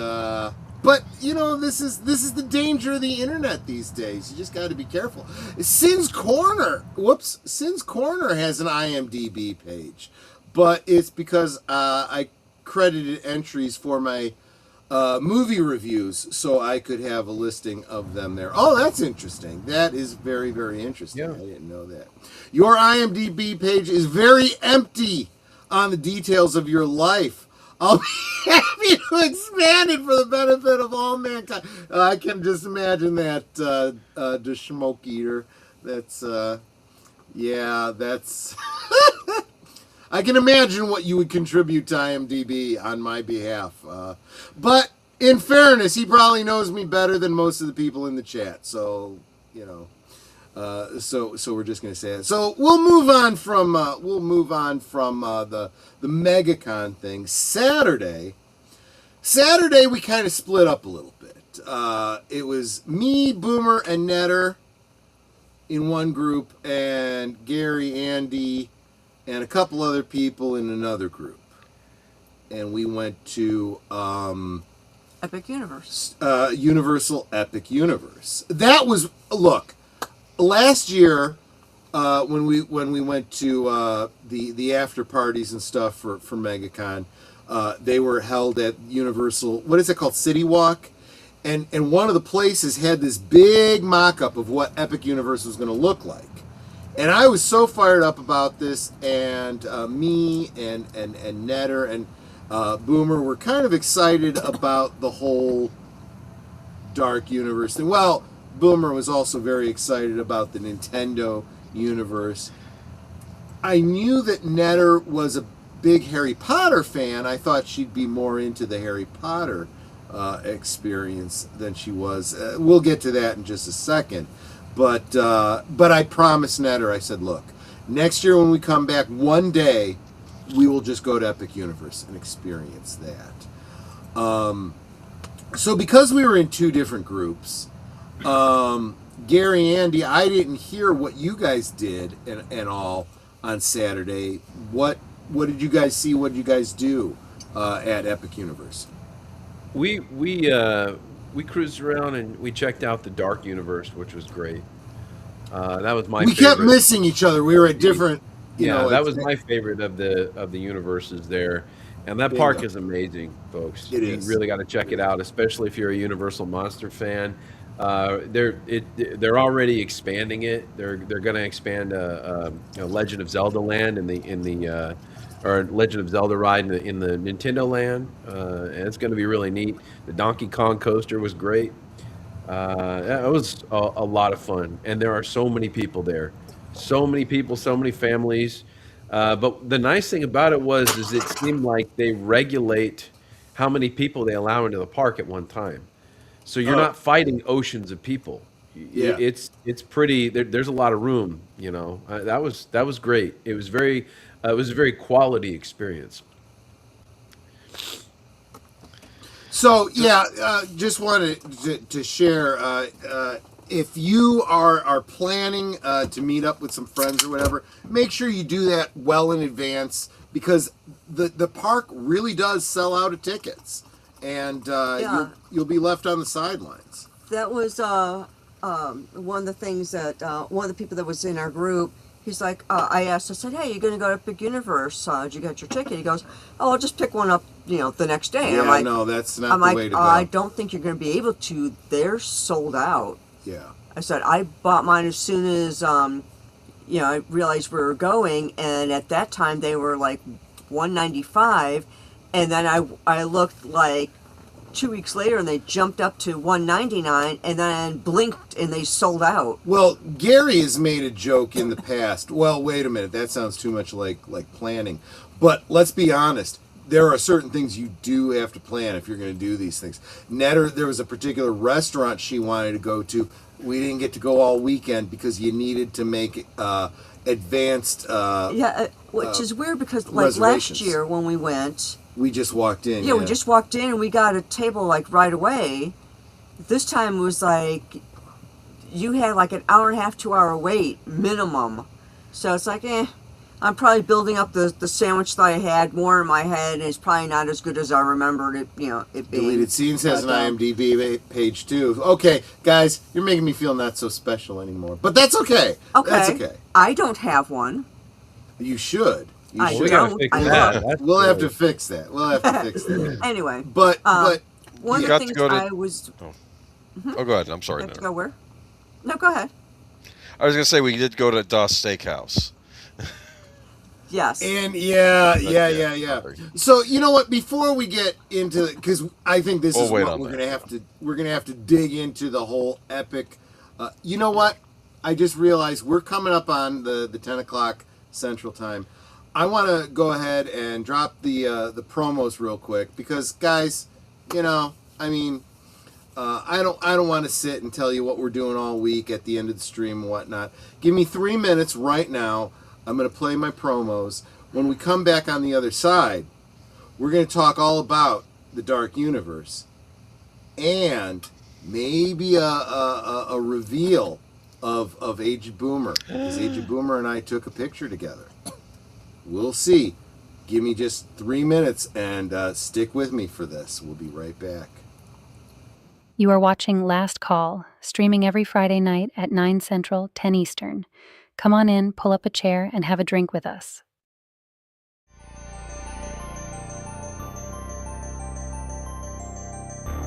but you know, this is the danger of the internet these days. You just got to be careful. Sin's Corner has an IMDb page, but it's because I credited entries for my movie reviews, so I could have a listing of them there. Oh, that's interesting. That is very, very interesting. Yeah. I didn't know that. Your IMDb page is very empty on the details of your life. I'll be happy to expand it for the benefit of all mankind. I can just imagine that, the Schmoke Eater. That's, yeah, that's... I can imagine what you would contribute to IMDb on my behalf. But in fairness, he probably knows me better than most of the people in the chat. So, you know, so we're just going to say it. So we'll move on from the MegaCon thing. Saturday, we kind of split up a little bit. It was me, Boomer, and Netter in one group, and Gary, Andy, and a couple other people in another group. And we went to Epic Universe. Universal Epic Universe. That was, look, last year when we went to the after parties and stuff for MegaCon, they were held at Universal, what is it called, City Walk? And one of the places had this big mock-up of what Epic Universe was going to look like. And I was so fired up about this, and me and Netter and Boomer were kind of excited about the whole Dark Universe thing. Well, Boomer was also very excited about the Nintendo universe. I knew that Netter was a big Harry Potter fan. I thought she'd be more into the Harry Potter experience than she was. We'll get to that in just a second. But I promised Netter, I said, look, next year when we come back, one day we will just go to Epic Universe and experience that. So because we were in two different groups, Gary, Andy, I didn't hear what you guys did and all on Saturday. What did you guys see? What did you guys do at Epic Universe? We cruised around and we checked out the Dark Universe, which was great. That was my. We favorite. kept missing each other. We were at different. You know, that was my favorite of the universes there, and that park is amazing, folks. You really got to check it out, especially if you're a Universal Monster fan. They're already expanding it. They're going to expand Legend of Zelda Land or Legend of Zelda ride in the Nintendo Land, and it's going to be really neat. The Donkey Kong coaster was great. It was a lot of fun, and there are so many people there, so many people, so many families. But the nice thing about it is it seemed like they regulate how many people they allow into the park at one time. So you're not fighting oceans of people. Yeah. It's pretty. There's a lot of room. You know, that was great. It was a very quality experience. So yeah, just wanted to share. If you are planning to meet up with some friends or whatever, make sure you do that well in advance, because the park really does sell out of tickets, and you'll be left on the sidelines. That was one of the things that one of the people that was in our group. He's like, I asked, I said, hey, you're going to go to Epic Universe. Did you get your ticket? He goes, oh, I'll just pick one up, the next day. Yeah, I'm like, no, that's not the way to go. I don't think you're going to be able to. They're sold out. Yeah. I said, I bought mine as soon as, I realized we were going. And at that time, they were like $195. And then I looked like 2 weeks later and they jumped up to $199 and then blinked and they sold out. Well, Gary has made a joke in the past. Well, wait a minute. That sounds too much like planning. But let's be honest. There are certain things you do have to plan if you're going to do these things. Netter, there was a particular restaurant she wanted to go to. We didn't get to go all weekend because you needed to make advanced which is weird because like last year when we went, we just walked in. We just walked in and we got a table like right away. This time it was like you had like an hour and a half, 2 hour wait minimum. So it's like, I'm probably building up the sandwich that I had more in my head, and it's probably not as good as I remembered it, it being. Deleted Scenes has an IMDb page too. Okay, guys, you're making me feel not so special anymore. But that's okay. Okay. That's okay. I don't have one. You should. I should. don't. We'll have to fix that. We'll have to fix that. Anyway. But one of the things I was... Oh, go ahead. I'm sorry. To go where? No, go ahead. I was going to say we did go to Das Steakhouse. Yes. And yeah. So you know what? Before we get into it, because I think this is what we're gonna have to dig into the whole epic. You know what? I just realized we're coming up on the 10 o'clock Central Time. I want to go ahead and drop the promos real quick because guys, I don't want to sit and tell you what we're doing all week at the end of the stream and whatnot. Give me 3 minutes right now. I'm going to play my promos. When we come back on the other side, we're going to talk all about the Dark Universe and maybe a reveal of Aged Boomer. Because Aged Boomer and I took a picture together. We'll see. Give me just 3 minutes and stick with me for this. We'll be right back. You are watching Last Call, streaming every Friday night at 9 Central, 10 Eastern. Come on in, pull up a chair, and have a drink with us.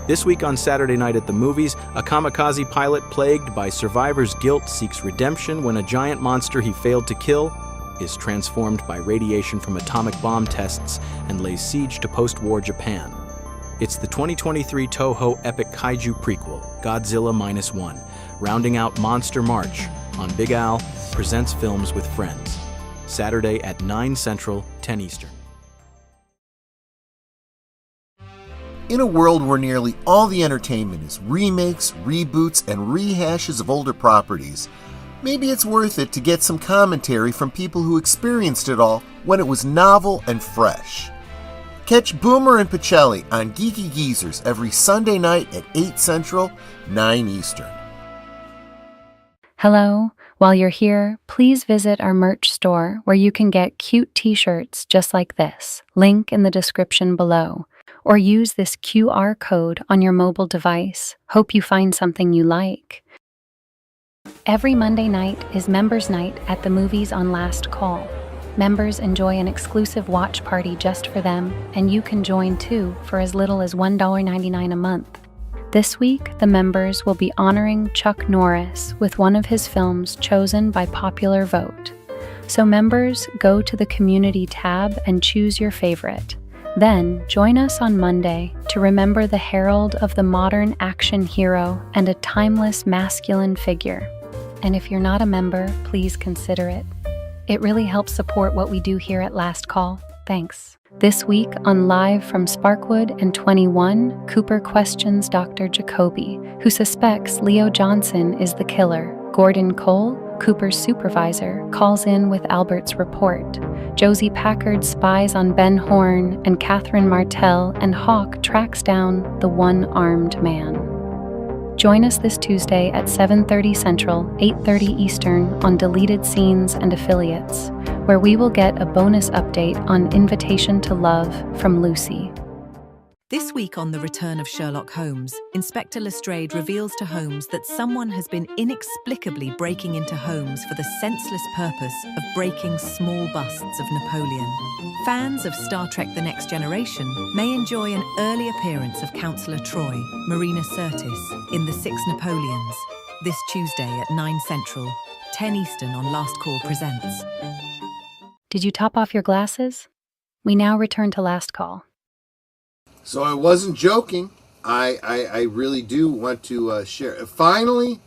This week on Saturday Night at the Movies, a kamikaze pilot plagued by survivor's guilt seeks redemption when a giant monster he failed to kill is transformed by radiation from atomic bomb tests and lays siege to post-war Japan. It's the 2023 Toho epic kaiju prequel, Godzilla Minus One, rounding out Monster March on Big Al Presents Films with Friends. Saturday at 9 Central, 10 Eastern. In a world where nearly all the entertainment is remakes, reboots, and rehashes of older properties, maybe it's worth it to get some commentary from people who experienced it all when it was novel and fresh. Catch Boomer and Pacelli on Geeky Geezers every Sunday night at 8 Central, 9 Eastern. Hello. While you're here, please visit our merch store where you can get cute t-shirts just like this. Link in the description below. Or use this QR code on your mobile device. Hope you find something you like. Every Monday night is Members Night at the movies on Last Call. Members enjoy an exclusive watch party just for them, and you can join too for as little as $1.99 a month. This week, the members will be honoring Chuck Norris with one of his films chosen by popular vote. So members, go to the community tab and choose your favorite. Then, join us on Monday to remember the herald of the modern action hero and a timeless masculine figure. And if you're not a member, please consider it. It really helps support what we do here at Last Call. Thanks. This week on Live from Sparkwood and 21, Cooper questions Dr. Jacoby, who suspects Leo Johnson is the killer. Gordon Cole, Cooper's supervisor, calls in with Albert's report. Josie Packard spies on Ben Horn, and Catherine Martell and Hawk tracks down the one-armed man. Join us this Tuesday at 7:30 Central, 8:30 Eastern on Deleted Scenes and Affiliates, where we will get a bonus update on Invitation to Love from Lucy. This week on The Return of Sherlock Holmes, Inspector Lestrade reveals to Holmes that someone has been inexplicably breaking into homes for the senseless purpose of breaking small busts of Napoleon. Fans of Star Trek The Next Generation may enjoy an early appearance of Councillor Troy, Marina Sirtis, in The Six Napoleons, this Tuesday at 9 Central, 10 Eastern on Last Call Presents. Did you top off your glasses? We now return to Last Call. So I wasn't joking. I really do want to share. Finally,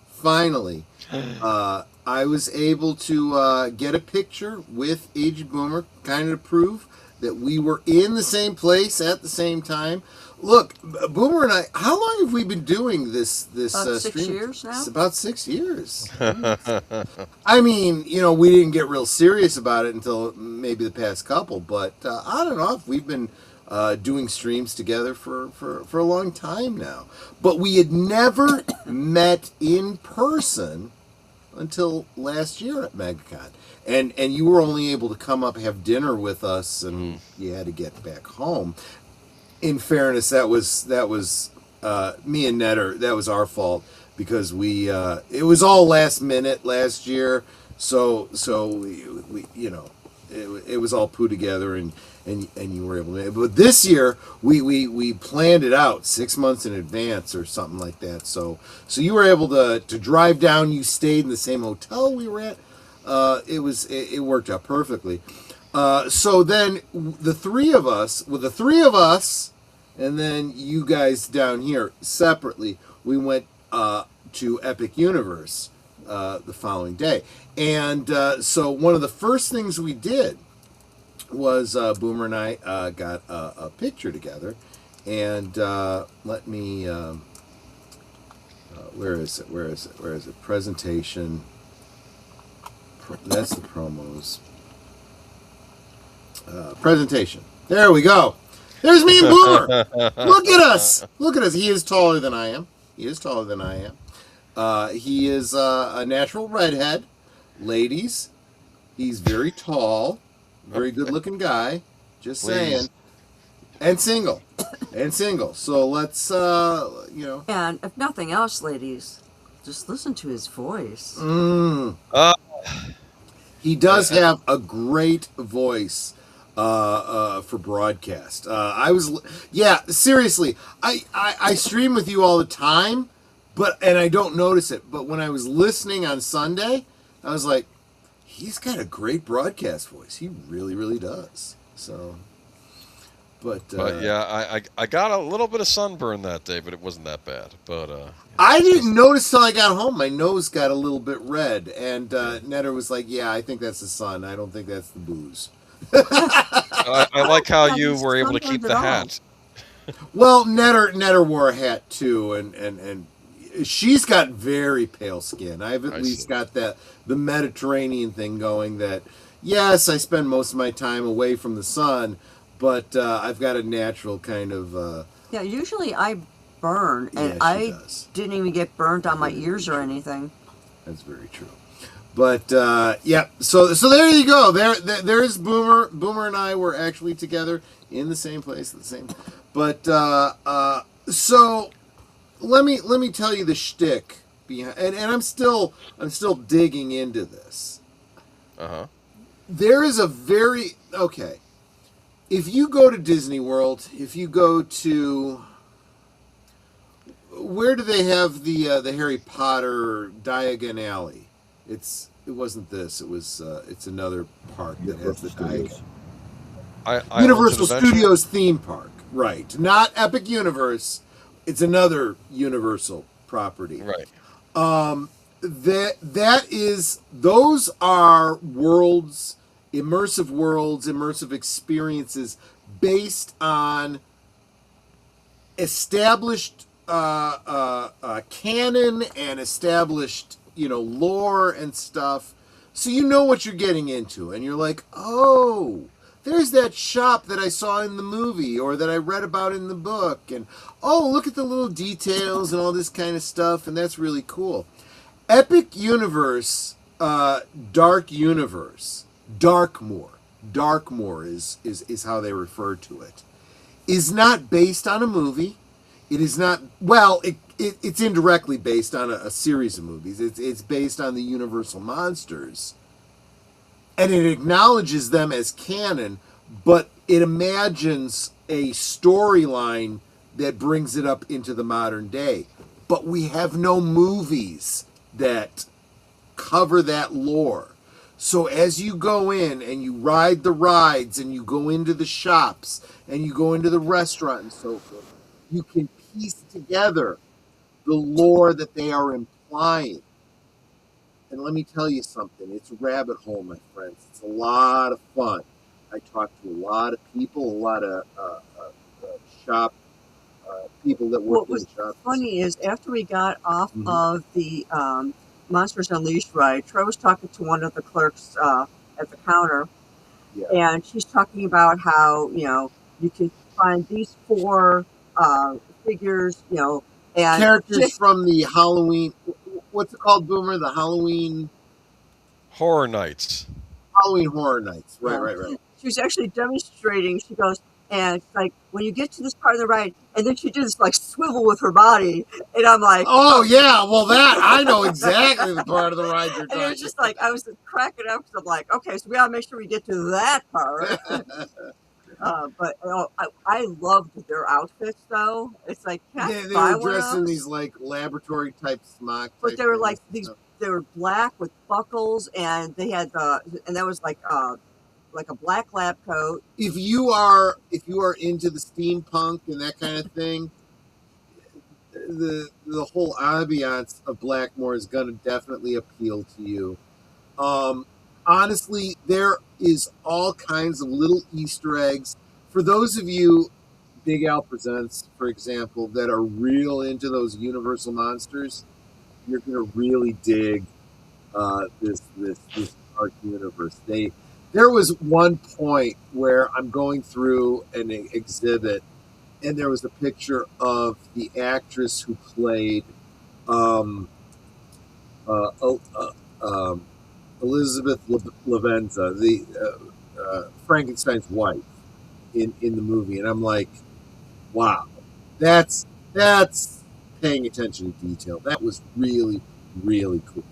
I was able to get a picture with Aged Boomer, kind of to prove that we were in the same place at the same time. Look, Boomer and I, how long have we been doing this about 6 stream? years now? It's about 6 years. I mean, we didn't get real serious about it until maybe the past couple, but on and off, we've been doing streams together for a long time now. But we had never met in person until last year at MegaCon. And you were only able to come up, have dinner with us, and you had to get back home. In fairness, that was me and Netter. That was our fault because it was all last minute last year. So we it was all put together and you were able to. But this year we planned it out 6 months in advance or something like that. So you were able to drive down. You stayed in the same hotel we were at. It worked out perfectly. So then the three of us, and then you guys down here separately, we went to Epic Universe the following day. And so one of the first things we did was Boomer and I got a picture together. And let me, where is it? Presentation. That's the promos. Presentation. There we go. There's me and Boomer. Look at us. He is taller than I am. He is a natural redhead. Ladies, he's very tall, very good-looking guy. Just saying. And single. So let's, And if nothing else, ladies, just listen to his voice. He does have a great voice for broadcast. Seriously, I stream with you all the time, and I don't notice it. But when I was listening on Sunday, I was like, he's got a great broadcast voice. He really, really does. So, but yeah, I got a little bit of sunburn that day, but it wasn't that bad. But I didn't notice till I got home. My nose got a little bit red, and Netter was like, "Yeah, I think that's the sun. I don't think that's the booze." I like how you were able to keep the hat. Well, Netter wore a hat too, and she's got very pale skin. I've at least got the Mediterranean thing going. That yes, I spend most of my time away from the sun, but I've got a natural kind of. Yeah, usually I burn, and I didn't even get burnt on my ears or anything. That's very true. But yeah, so there you go. There's Boomer. Boomer and I were actually together in the same place at the same time. But so let me tell you the shtick behind, and I'm still digging into this. There is a very okay. If you go to Disney World, if you go to where do they have the Harry Potter Diagon Alley? It wasn't this. It was it's another park that has the Diagon. Universal Studios theme park, right? Not Epic Universe. It's another Universal property, right? Those are worlds, immersive experiences based on established canon and established lore and stuff, so you know what you're getting into, and you're like, oh, there's that shop that I saw in the movie or that I read about in the book, and oh, look at the little details and all this kind of stuff, and that's really cool. Epic Universe, Darkmoor is how they refer to it, is not based on a movie. It is not, well, it's indirectly based on a series of movies. It's based on the Universal monsters. And it acknowledges them as canon, but it imagines a storyline that brings it up into the modern day. But we have no movies that cover that lore. So as you go in and you ride the rides and you go into the shops and you go into the restaurant and so forth, you can piece together the lore that they are implying. And let me tell you something. It's a rabbit hole, my friends. It's a lot of fun. I talked to a lot of people, a lot of shop people that work in the shop. What's funny is after we got off of the Monsters Unleashed ride, Troy was talking to one of the clerks at the counter, and she's talking about how, you can find these 4 figures, and characters from the Halloween, what's it called, Boomer? The Halloween Horror Nights. Halloween Horror Nights. Right. She was actually demonstrating. She goes, and like, when you get to this part of the ride, and then she did this like swivel with her body, and I'm like, oh yeah, well that I know exactly the part of the ride you're talking. And it was just like I was cracking up because I'm like, okay, so we gotta make sure we get to that part. But I loved their outfits though. It's like, they were dressed in these like laboratory type smock. But they were like these. They were black with buckles, and they had and that was like a black lab coat. If you are into the steampunk and that kind of thing, the whole ambiance of Blackmore is going to definitely appeal to you. Honestly, there is all kinds of little Easter eggs. For those of you, Big Al Presents, for example, that are real into those Universal monsters, you're going to really dig this dark universe. There was one point where I'm going through an exhibit, and there was a picture of the actress who played Elizabeth Lavenza, the Frankenstein's wife in the movie, and I'm like, wow, that's paying attention to detail. That was really, really cool.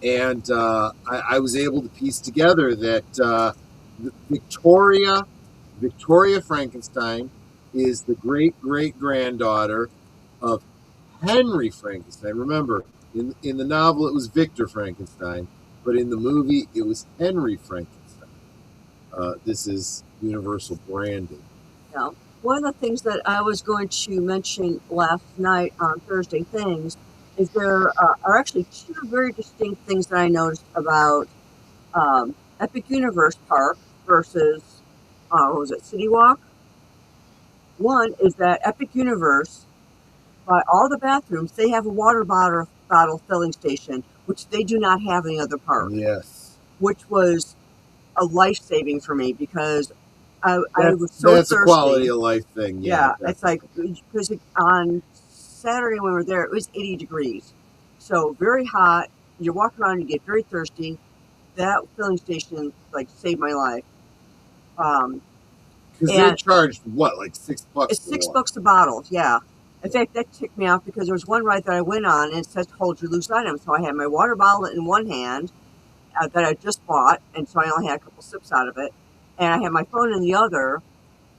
I was able to piece together that Victoria Frankenstein is the great-great-granddaughter of Henry Frankenstein. Remember, in the novel it was Victor Frankenstein, but in the movie it was Henry Frankenstein. This is universal branding. Yeah. One of the things that I was going to mention last night on Thursday Things is there are actually 2 very distinct things that I noticed about Epic Universe Park versus, what was it, City Walk? One is that Epic Universe, by all the bathrooms, they have a water bottle filling station, which they do not have in the other park. Yes. Which was a life-saving for me because I was so that's thirsty. A quality of life thing. Yeah, it's like, because on Saturday when we were there, it was 80 degrees. So very hot. You walk around, you get very thirsty. That filling station, like, saved my life. Because they charged, what, like $6? It's $6 a bottle, yeah. In fact, that ticked me off because there was one ride that I went on and it says hold your loose items. So I had my water bottle in one hand that I just bought, and so I only had a couple sips out of it. And I had my phone in the other,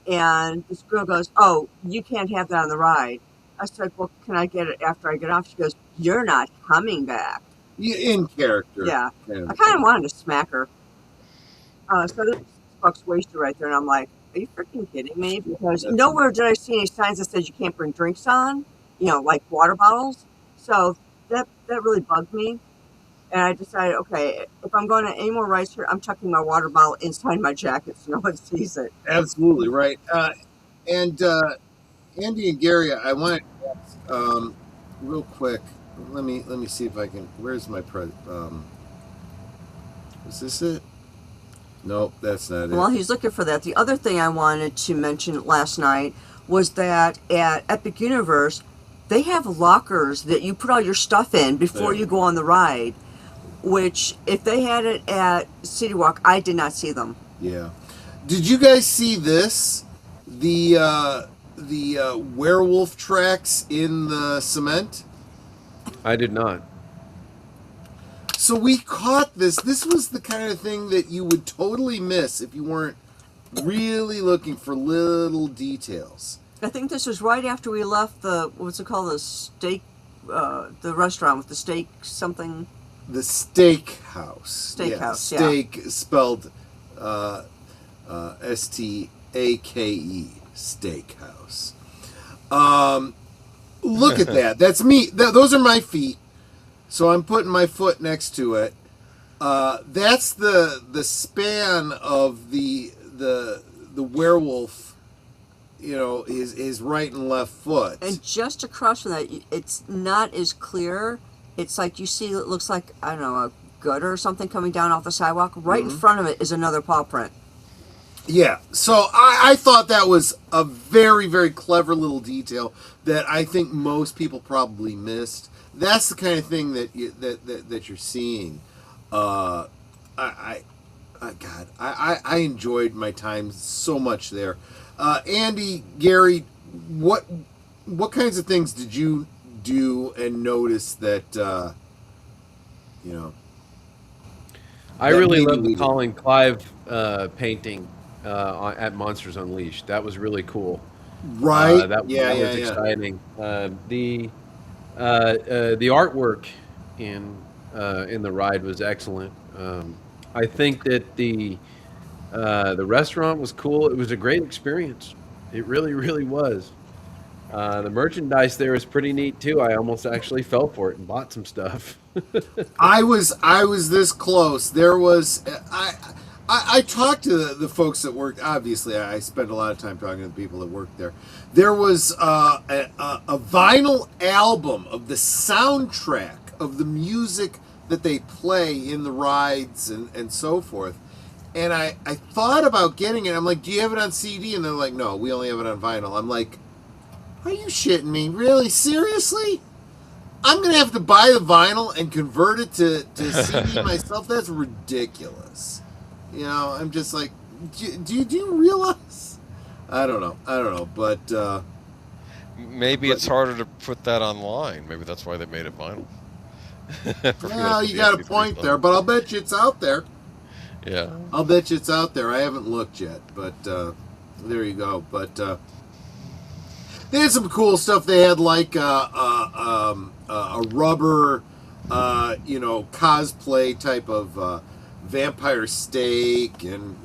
and this girl goes, oh, you can't have that on the ride. I said, well, can I get it after I get off? She goes, you're not coming back. In character. Yeah. I kind of wanted to smack her. So this $6 wasted right there, and I'm like, are you freaking kidding me? Because nowhere did I see any signs that says you can't bring drinks on, like water bottles. So that really bugged me. And I decided, okay, if I'm going to any more rides here, I'm tucking my water bottle inside my jacket so no one sees it. Absolutely, right. And Andy and Gary, I want to ask, real quick, let me see if I can, where's my is this it? Nope, that's not it. Well, he's looking for that. The other thing I wanted to mention last night was that at Epic Universe, they have lockers that you put all your stuff in before you go on the ride, which if they had it at City Walk, I did not see them. Yeah. Did you guys see this? The werewolf tracks in the cement? I did not. So we caught this. This was the kind of thing that you would totally miss if you weren't really looking for little details. I think this was right after we left the, what's it called, the steak, the restaurant with the steak something. The Steakhouse. Steakhouse, yeah. Steak spelled S-T-A-K-E, Steakhouse. Look at that. That's me. Those are my feet. So I'm putting my foot next to it. That's the span of the werewolf. You know, his right and left foot. And just across from that, it's not as clear. It's like you see, it looks like, I don't know, a gutter or something coming down off the sidewalk. Right in front of it is another paw print. Yeah, so I thought that was a very, very clever little detail that I think most people probably missed. That's the kind of thing that you're seeing. God, I enjoyed my time so much there. Andy, Gary, what kinds of things did you do and notice that you know? I really love the Colin Clive painting at Monsters Unleashed. That was really cool. Right? That was exciting. The artwork in the ride was excellent. I think that the restaurant was cool. It was a great experience. It really, really was. The merchandise there is pretty neat too. I almost actually fell for it and bought some stuff. I was this close. There was I talked to the folks that worked. Obviously, I spent a lot of time talking to the people that worked there. There was a vinyl album of the soundtrack of the music that they play in the rides and so forth. And I thought about getting it. I'm like, do you have it on CD? And they're like, no, we only have it on vinyl. I'm like, are you shitting me? Really? Seriously? I'm going to have to buy the vinyl and convert it to CD myself? That's ridiculous. You know, I'm just like, do you realize? I don't know. But maybe it's harder to put that online. Maybe that's why they made it vinyl. Well, you got a point there, but I'll bet you it's out there. Yeah. I'll bet you it's out there. I haven't looked yet, but there you go. But they had some cool stuff. They had like a rubber, cosplay type of vampire steak and,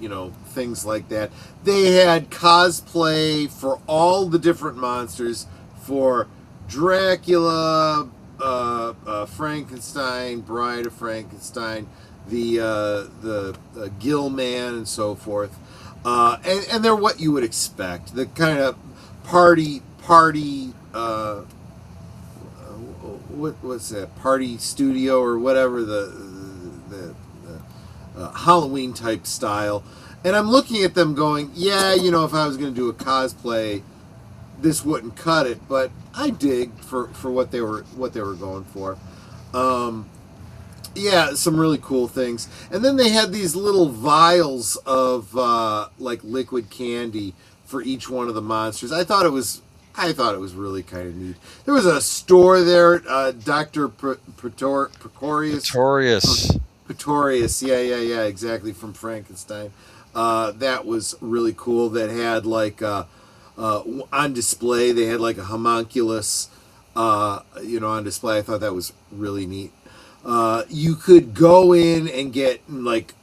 things like that. They had cosplay for all the different monsters, for Dracula, Frankenstein, Bride of Frankenstein, the Gill Man, and so forth. And they're what you would expect. The kind of party what's that, party studio or whatever, the Halloween type style. And I'm looking at them going, yeah, if I was going to do a cosplay, this wouldn't cut it, but I dig for what they were going for. Yeah, some really cool things. And then they had these little vials of like liquid candy for each one of the monsters. I thought it was really kind of neat. There was a store there, Dr. Pretorius, yeah, exactly, from Frankenstein. That was really cool. That had like on display, they had like a homunculus, on display. I thought that was really neat. You could go in and get like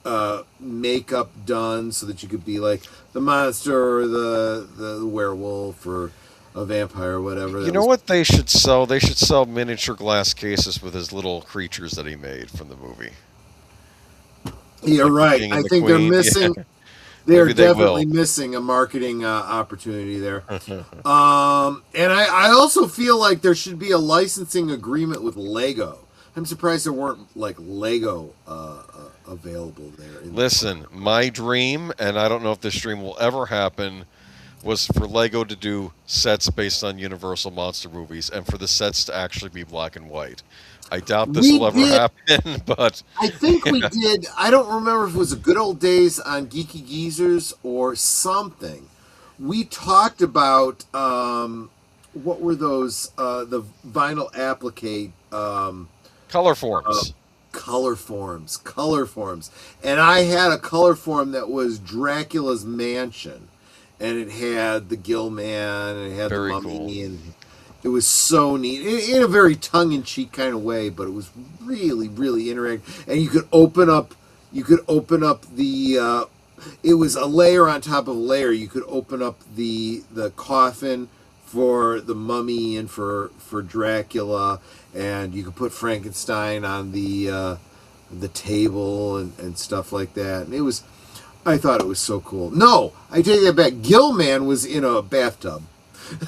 makeup done so that you could be like the monster or the werewolf or a vampire or whatever. You know what they should sell? They should sell miniature glass cases with his little creatures that he made from the movie. You're right. I think they're missing. Yeah. They're definitely missing a marketing opportunity there. And I also feel like there should be a licensing agreement with Lego. I'm surprised there weren't like Lego available there. Listen, my dream, and I don't know if this dream will ever happen, was for Lego to do sets based on Universal Monster movies and for the sets to actually be black and white. I doubt this will ever happen, but I think we did. I don't remember if it was the Good Old Days on Geeky Geezers or something. We talked about what were those? The vinyl applique. Color forms. Color forms. And I had a color form that was Dracula's mansion. And it had the Gill Man, and it had the mummy, and it was so neat in a very tongue-in-cheek kind of way. But it was really, really interactive. And you could open up the. It was a layer on top of a layer. You could open up the coffin for the Mummy and for Dracula, and you could put Frankenstein on the table and stuff like that. And I thought it was so cool. No, I take that back. Gilman was in a bathtub.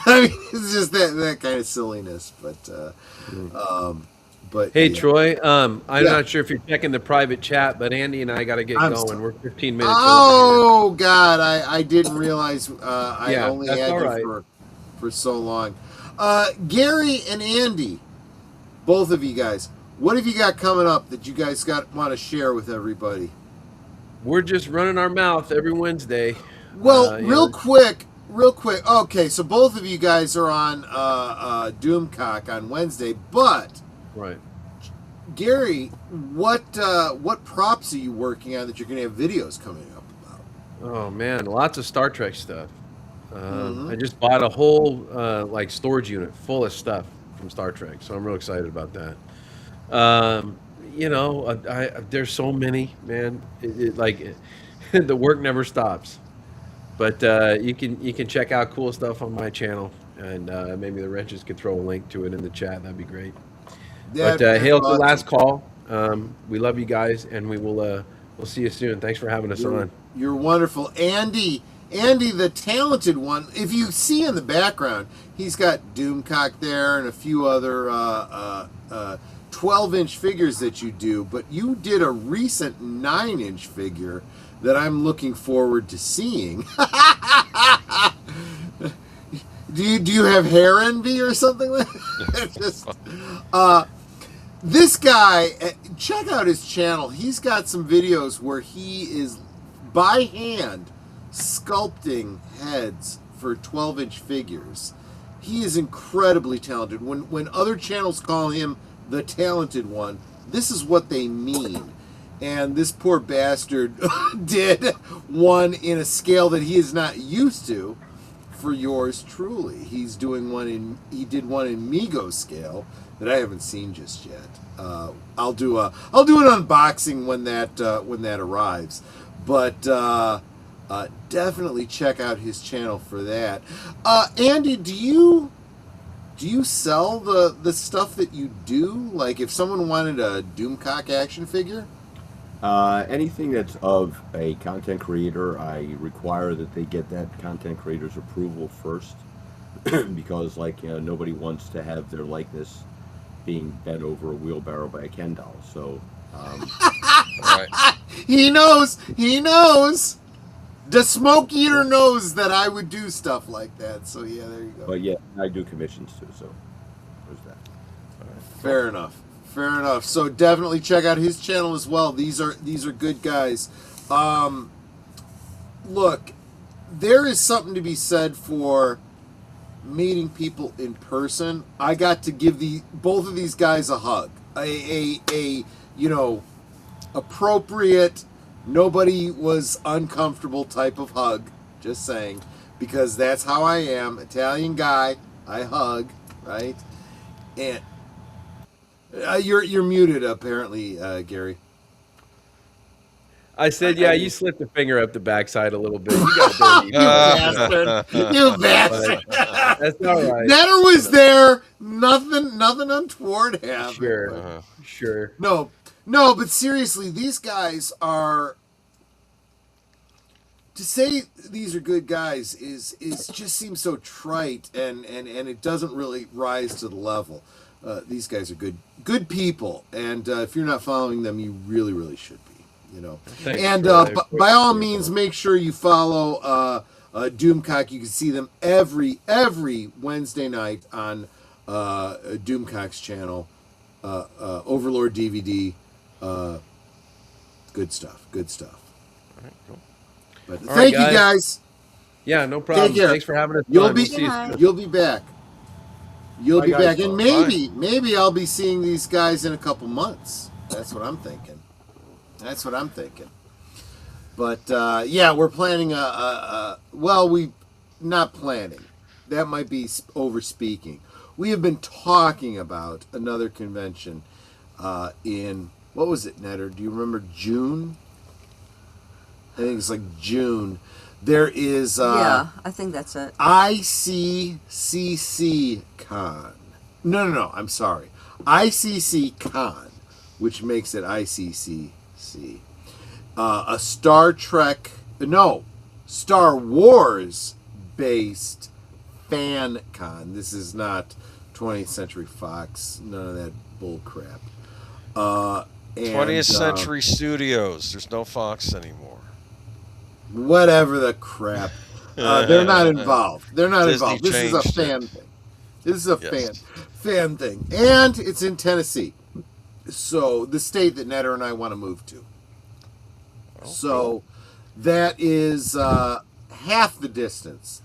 I mean, it's just that kind of silliness. But hey, yeah. Troy, I'm not sure if you're checking the private chat, but Andy and I got to get going. We're 15 minutes. Oh God, I didn't realize I only that's had all you right. for so long. Gary and Andy, both of you guys, what have you got coming up that you guys want to share with everybody? We're just running our mouth every Wednesday. Well, real quick. Okay, so both of you guys are on Doomcock on Wednesday, but right, Gary, what props are you working on that you're going to have videos coming up about? Oh man, lots of Star Trek stuff. I just bought a whole storage unit full of stuff from Star Trek, so I'm real excited about that. There's so many, man. The work never stops. But you can check out cool stuff on my channel, and maybe the wrenches could throw a link to it in the chat. That'd be great. But hail to the last call. We love you guys, and we'll see you soon. Thanks for having us on. You're wonderful, Andy, the talented one. If you see in the background, he's got Doomcock there and a few other 12-inch figures that you do. But you did a recent 9-inch figure that I'm looking forward to seeing. Do you have hair envy or something like that? This guy, check out his channel. He's got some videos where he is by hand sculpting heads for 12-inch figures. He is incredibly talented. When other channels call him the talented one, this is what they mean. And this poor bastard did one in a scale that he is not used to for yours truly. He did one in Mego scale that I haven't seen just yet. I'll do an unboxing when that arrives. But definitely check out his channel for that. Andy, do you sell the stuff that you do? Like if someone wanted a Doomcock action figure? Anything that's of a content creator, I require that they get that content creator's approval first, because nobody wants to have their likeness being bent over a wheelbarrow by a Ken doll. So, right. He knows. The smoke eater knows that I would do stuff like that. So yeah, there you go. But yeah, I do commissions too. So there's that. Fair enough. So definitely check out his channel as well. These are good guys. Look, there is something to be said for meeting people in person. I got to give both of these guys a hug. A appropriate, nobody was uncomfortable type of hug. Just saying, because that's how I am. Italian guy, I hug, right? And you're muted apparently, Gary. I said, you slipped a finger up the backside a little bit. You got dirty. You bastard. That's all right. Netter was there. Nothing untoward happened. Sure. No, but seriously, these guys are. To say these are good guys is just seems so trite, and it doesn't really rise to the level. These guys are good people, and if you're not following them, you really, really should be. Thanks, and by all means, make sure you follow Doomcock. You can see them every Wednesday night on Doomcock's channel, Overlord DVD. Good stuff. All right, cool. But thank you guys. Yeah, no problem. Take care. Thanks for having us. You'll be back. You'll be back, and maybe I'll be seeing these guys in a couple months. That's what I'm thinking. But we're planning we not planning. That might be over speaking. We have been talking about another convention in, what was it, Netter? Do you remember June? I think it's like June. There is yeah, I think that's it. ICCC Con. No, I'm sorry. ICC Con, which makes it ICCC. A Star Wars based fan con. This is not 20th Century Fox. None of that bull crap. 20th Century Studios. There's no Fox anymore. Whatever the crap. They're not involved. They're not Disney involved. This is a changed fan it. thing. This is a Yes. fan thing. And it's in Tennessee. So the state that Netter and I want to move to. So that is half the distance.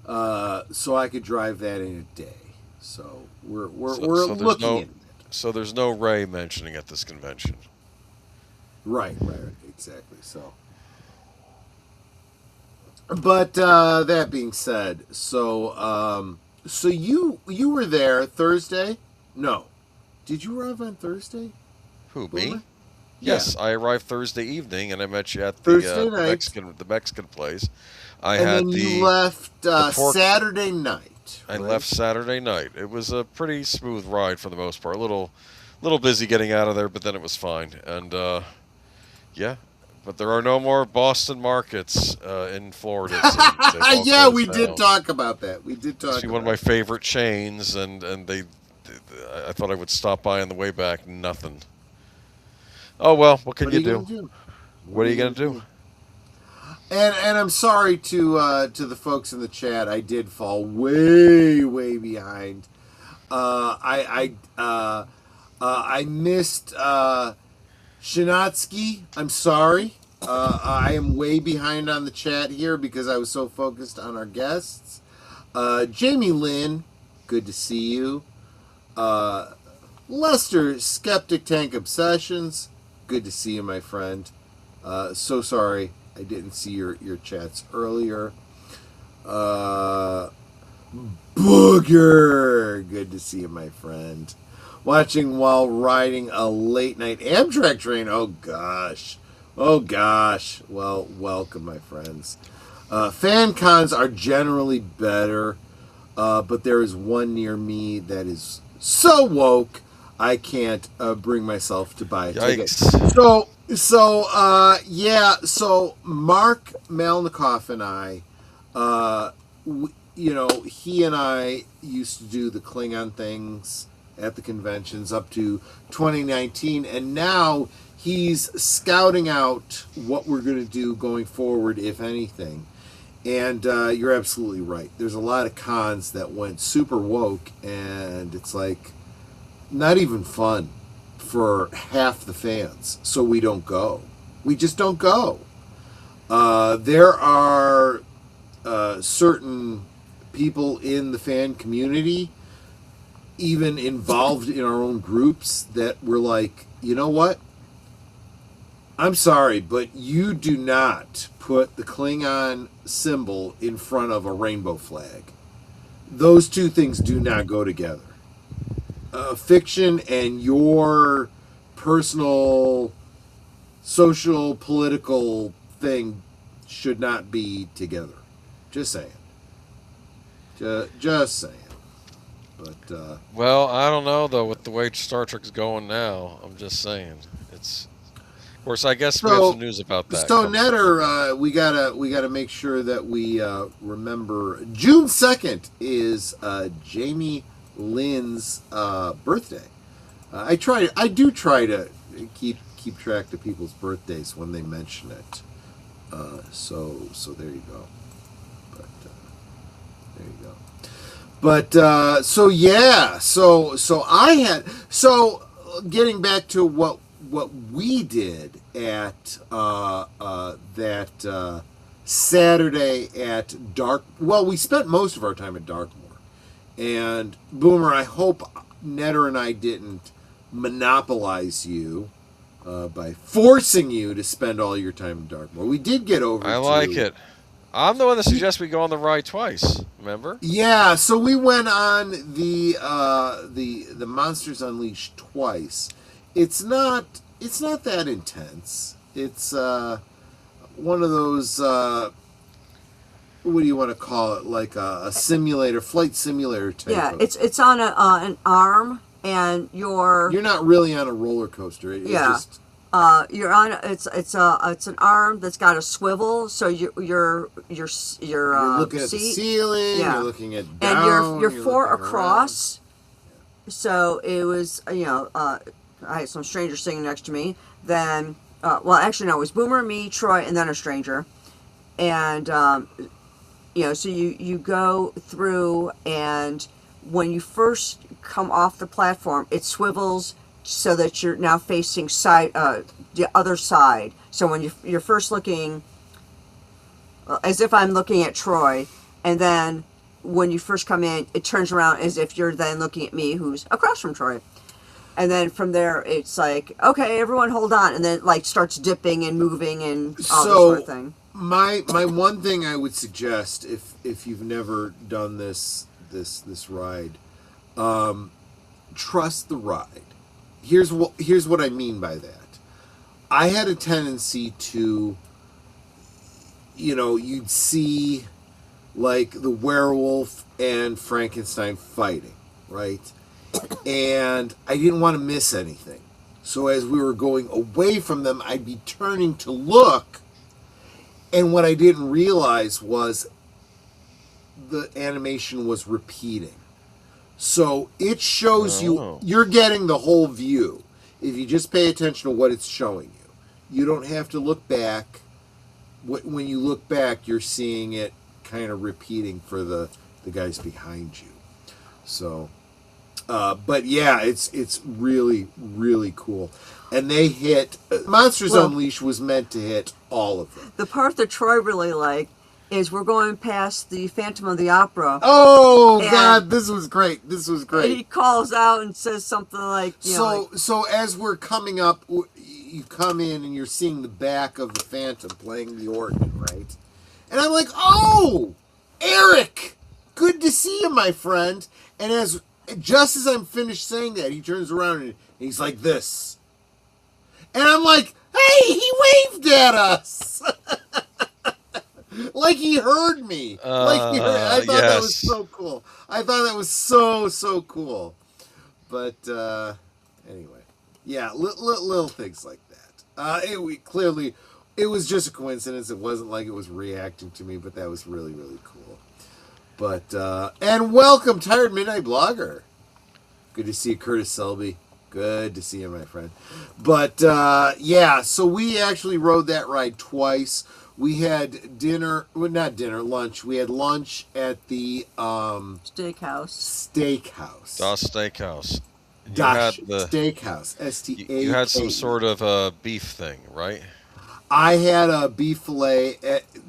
So I could drive that in a day. So we're looking at it. So there's no Ray mentioning at this convention. Right, exactly. So, but that being said, so you were there Thursday? No, did you arrive on Thursday? Who, Boomer? me? Yes, I arrived Thursday evening, and I met you at Thursday the night. Mexican place. You left Saturday night. I left Saturday night. It was a pretty smooth ride for the most part. A little busy getting out of there, but then it was fine. And yeah, but there are no more Boston markets in Florida. Yeah, we did talk about that. We did talk. It's one of my favorite chains, and I thought I would stop by on the way back. Nothing. Oh well, what can you do? What are you gonna do? And I'm sorry to the folks in the chat. I did fall way behind. I missed Shinatsky. I'm sorry. I am way behind on the chat here because I was so focused on our guests. Jamie Lynn, good to see you. Lester, Skeptic Tank Obsessions, good to see you, my friend. So sorry I didn't see your chats earlier. Booger, good to see you, my friend. Watching while riding a late night Amtrak train. Oh gosh. Well, welcome, my friends. Fan cons are generally better, but there is one near me that is so woke I can't bring myself to buy a ticket. So Mark Malnikoff and I, he and I used to do the Klingon things at the conventions up to 2019, and now he's scouting out what we're going to do going forward, if anything. And you're absolutely right. There's a lot of cons that went super woke, and it's like not even fun for half the fans, so we don't go. We just don't go. There are certain people in the fan community, even involved in our own groups, that were like, you know what? I'm sorry, but you do not put the Klingon symbol in front of a rainbow flag. Those two things do not go together. Fiction and your personal, social, political thing should not be together. Just saying. Just saying. But well, I don't know though with the way Star Trek's going now. I'm just saying. It's, of course, I guess we have some news about that. So Netter, we gotta make sure that we remember June 2nd is Jamie Lynn's birthday. I do try to keep track of people's birthdays when they mention it. So there you go. There you go. But so I had getting back to what we did at that Saturday at Dark. Well, we spent most of our time at Darkmoor. And Boomer, I hope Netter and I didn't monopolize you by forcing you to spend all your time in Darkmoor. We did get over. I like it. I'm the one that suggests we go on the ride twice. Remember? Yeah. So we went on the Monsters Unleashed twice. It's not that intense. It's one of those what do you want to call it? Like a simulator, flight simulator type. Yeah, it's on an arm, and you're not really on a roller coaster. It's just, you're on it's an arm that's got a swivel, so you're looking at the ceiling. Yeah. You're looking at down. And you're four across. So it was, I had some strangers sitting next to me. Then, well, actually, no, it was Boomer, me, Troy, and then a stranger. And, so you go through, and when you first come off the platform, it swivels so that you're now facing the other side. So when you're first looking, as if I'm looking at Troy, and then when you first come in, it turns around as if you're then looking at me, who's across from Troy. And then from there, it's like, okay, everyone hold on. And then it like starts dipping and moving and all this sort of thing. My one thing I would suggest, if you've never done this ride, trust the ride. Here's what I mean by that. I had a tendency to, you'd see like the werewolf and Frankenstein fighting, right? And I didn't want to miss anything. So as we were going away from them, I'd be turning to look, and what I didn't realize was the animation was repeating. So it shows you're getting the whole view if you just pay attention to what it's showing you. You don't have to look back. When you look back, you're seeing it kind of repeating for the guys behind you. So, but yeah, it's really, really cool. And they hit, Monsters Unleashed was meant to hit all of them. The part that Troy really liked is we're going past the Phantom of the Opera. Oh, God, this was great. This was great. And he calls out and says something like, So as we're coming up, you come in and you're seeing the back of the Phantom playing the organ, right? And I'm like, oh, Eric, good to see you, my friend. And just as I'm finished saying that, he turns around and he's like this. And I'm like, hey, he waved at us. Like he heard me. I thought that was so cool. I thought that was so cool. But anyway, yeah, little things like that. It was just a coincidence. It wasn't like it was reacting to me, but that was really, really cool. But and welcome, Tired Midnight Blogger. Good to see you, Curtis Selby. Good to see you, my friend. But yeah, so we actually rode that ride twice. We had dinner, well, not dinner, lunch. We had lunch at the Steakhouse. Das Steakhouse. Steakhouse. S-T-A-K-E. You had some sort of beef thing, right? I had a beef fillet.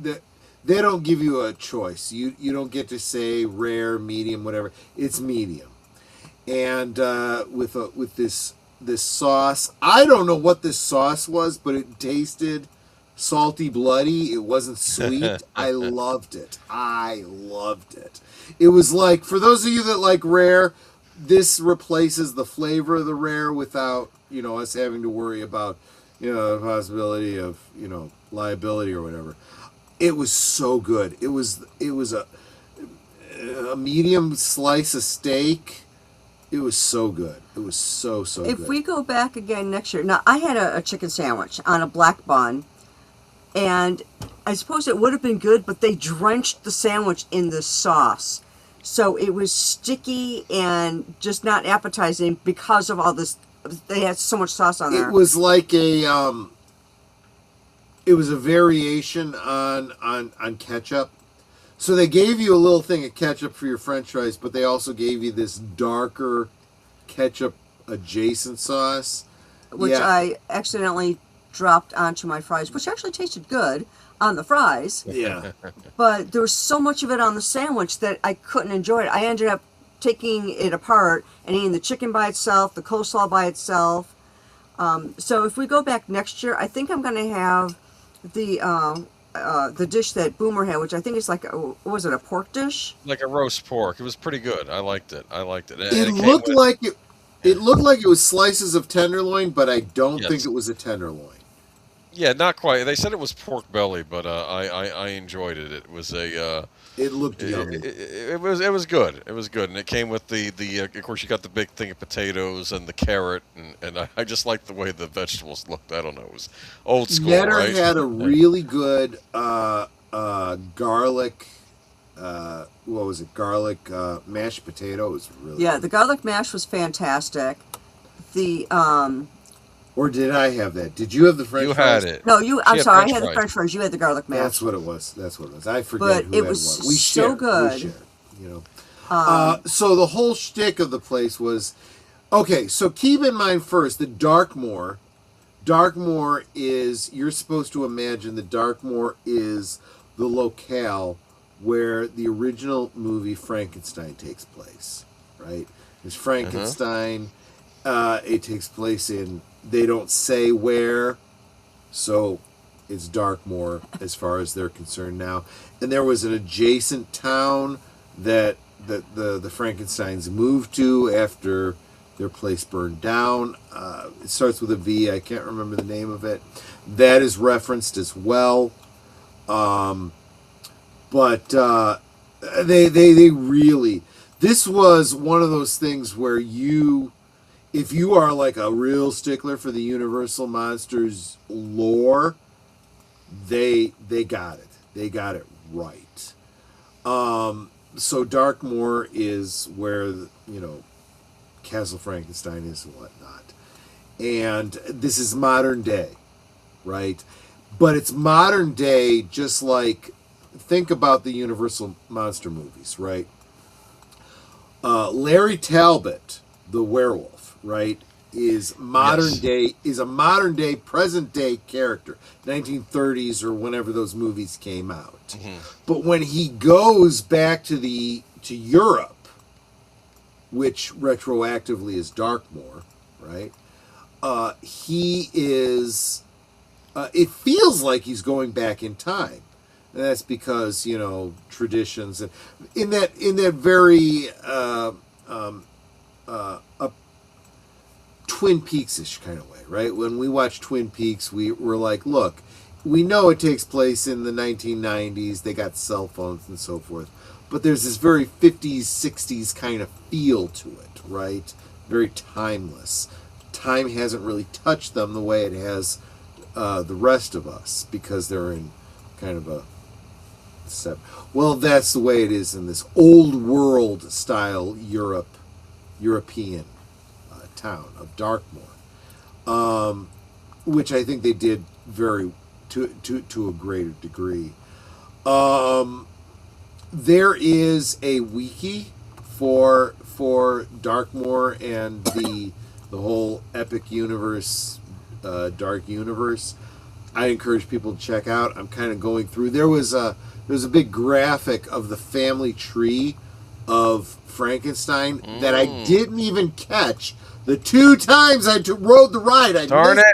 They don't give you a choice. You don't get to say rare, medium, whatever. It's medium. And with this sauce, I don't know what this sauce was, but it tasted salty, bloody. It wasn't sweet. I loved it. It was like, for those of you that like rare, this replaces the flavor of the rare without us having to worry about the possibility of liability or whatever. It was so good. It was a medium slice of steak. It was so good. It was so good. If we go back again next year, now I had a chicken sandwich on a black bun, and I suppose it would have been good, but they drenched the sandwich in the sauce. So it was sticky and just not appetizing because of all this. They had so much sauce on there. It was like it was a variation on ketchup. So they gave you a little thing of ketchup for your French fries, but they also gave you this darker ketchup adjacent sauce. Which I accidentally dropped onto my fries, which actually tasted good on the fries. Yeah. But there was so much of it on the sandwich that I couldn't enjoy it. I ended up taking it apart and eating the chicken by itself, the coleslaw by itself. So if we go back next year, I think I'm going to have the dish that Boomer had, which I think is like, was it a pork dish? Like a roast pork. It was pretty good. I liked it. It looked like it looked like it was slices of tenderloin, but I don't think it was a tenderloin. Yeah, not quite. They said it was pork belly, but I enjoyed it. It was a. It looked yummy. It was good. It was good, and it came with the of course you got the big thing of potatoes and the carrot, and I just liked the way the vegetables looked. I don't know, it was old school, Netter right? had a really good garlic. What was it? Garlic mashed potato. It was really Yeah, good. the garlic mash was fantastic. The Or did I have that? Did you have the French You fries? had it. no, you. She I'm had sorry, French I had the fries. French fries. You had the garlic mash. That's what it was. That's what it was. I forget But who it had was what. We so shared, good. We shared, you know. So the whole shtick of the place was okay. So keep in mind first the Darkmoor. Darkmoor is, you're supposed to imagine the Darkmoor is the locale where the original movie Frankenstein takes place, right? There's Frankenstein. It takes place in, they don't say where, so it's Darkmoor as far as they're concerned now. And there was an adjacent town that the Frankensteins moved to after their place burned down. It starts with a V. I can't remember the name of it. That is referenced as well. But they really, this was one of those things where if you are like a real stickler for the Universal Monsters lore, they got it. They got it right. So Darkmoor is where Castle Frankenstein is and whatnot. And this is modern day, right? But it's modern day, just like, think about the Universal Monster movies, right? Larry Talbot, the werewolf, right, is modern day, is a modern day, present day character, 1930s or whenever those movies came out. Mm-hmm. But when he goes back to Europe, which retroactively is Darkmoor, right? He is. It feels like he's going back in time. And that's because traditions and in that very Twin Peaks-ish kind of way, right? When we watch Twin Peaks, we're like, look, we know it takes place in the 1990s. They got cell phones and so forth. But there's this very 50s, 60s kind of feel to it, right? Very timeless. Time hasn't really touched them the way it has the rest of us because they're in kind of a set. Well, that's the way it is in this old world style European town of Darkmoor, which I think they did very to a greater degree. There is a wiki for Darkmoor and the whole epic universe, dark universe. I encourage people to check out. I'm kind of going through. There's a big graphic of the family tree of Frankenstein that I didn't even catch the 2 times I rode the ride. Darn it!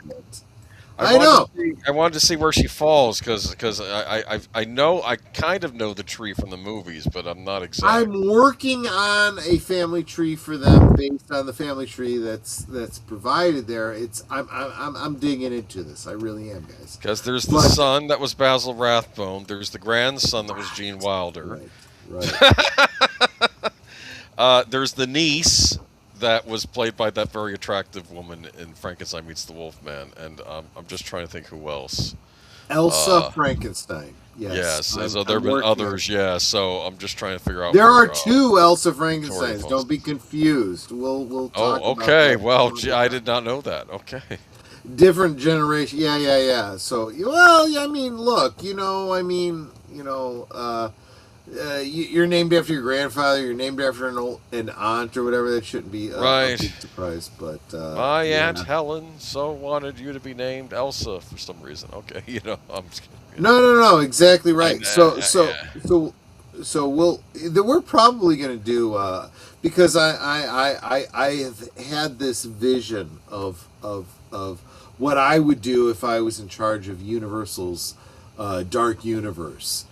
I know. I wanted to see where she falls because I know, I kind of know the tree from the movies, but I'm not exactly. I'm working on a family tree for them based on the family tree that's provided there. I'm digging into this. I really am, guys. Because there's the son that was Basil Rathbone. There's the grandson that was Gene Wilder. Right. There's the niece that was played by that very attractive woman in Frankenstein Meets the Wolfman, and I'm just trying to think who else. Elsa Frankenstein. Yes. So there have been others. Yeah. So I'm just trying to figure out. There are 2 Elsa Frankensteins. Don't be confused. We'll talk. Oh, okay. About that. Well, I did not know that. Okay. Different generation. Yeah. So, well, I mean, look, you're named after your grandfather. You're named after an aunt or whatever. That shouldn't be a big surprise. But my Aunt Helen so wanted you to be named Elsa for some reason. Okay, I'm just kidding. No, exactly right. We're probably going to do because I have had this vision of what I would do if I was in charge of Universal's Dark Universe.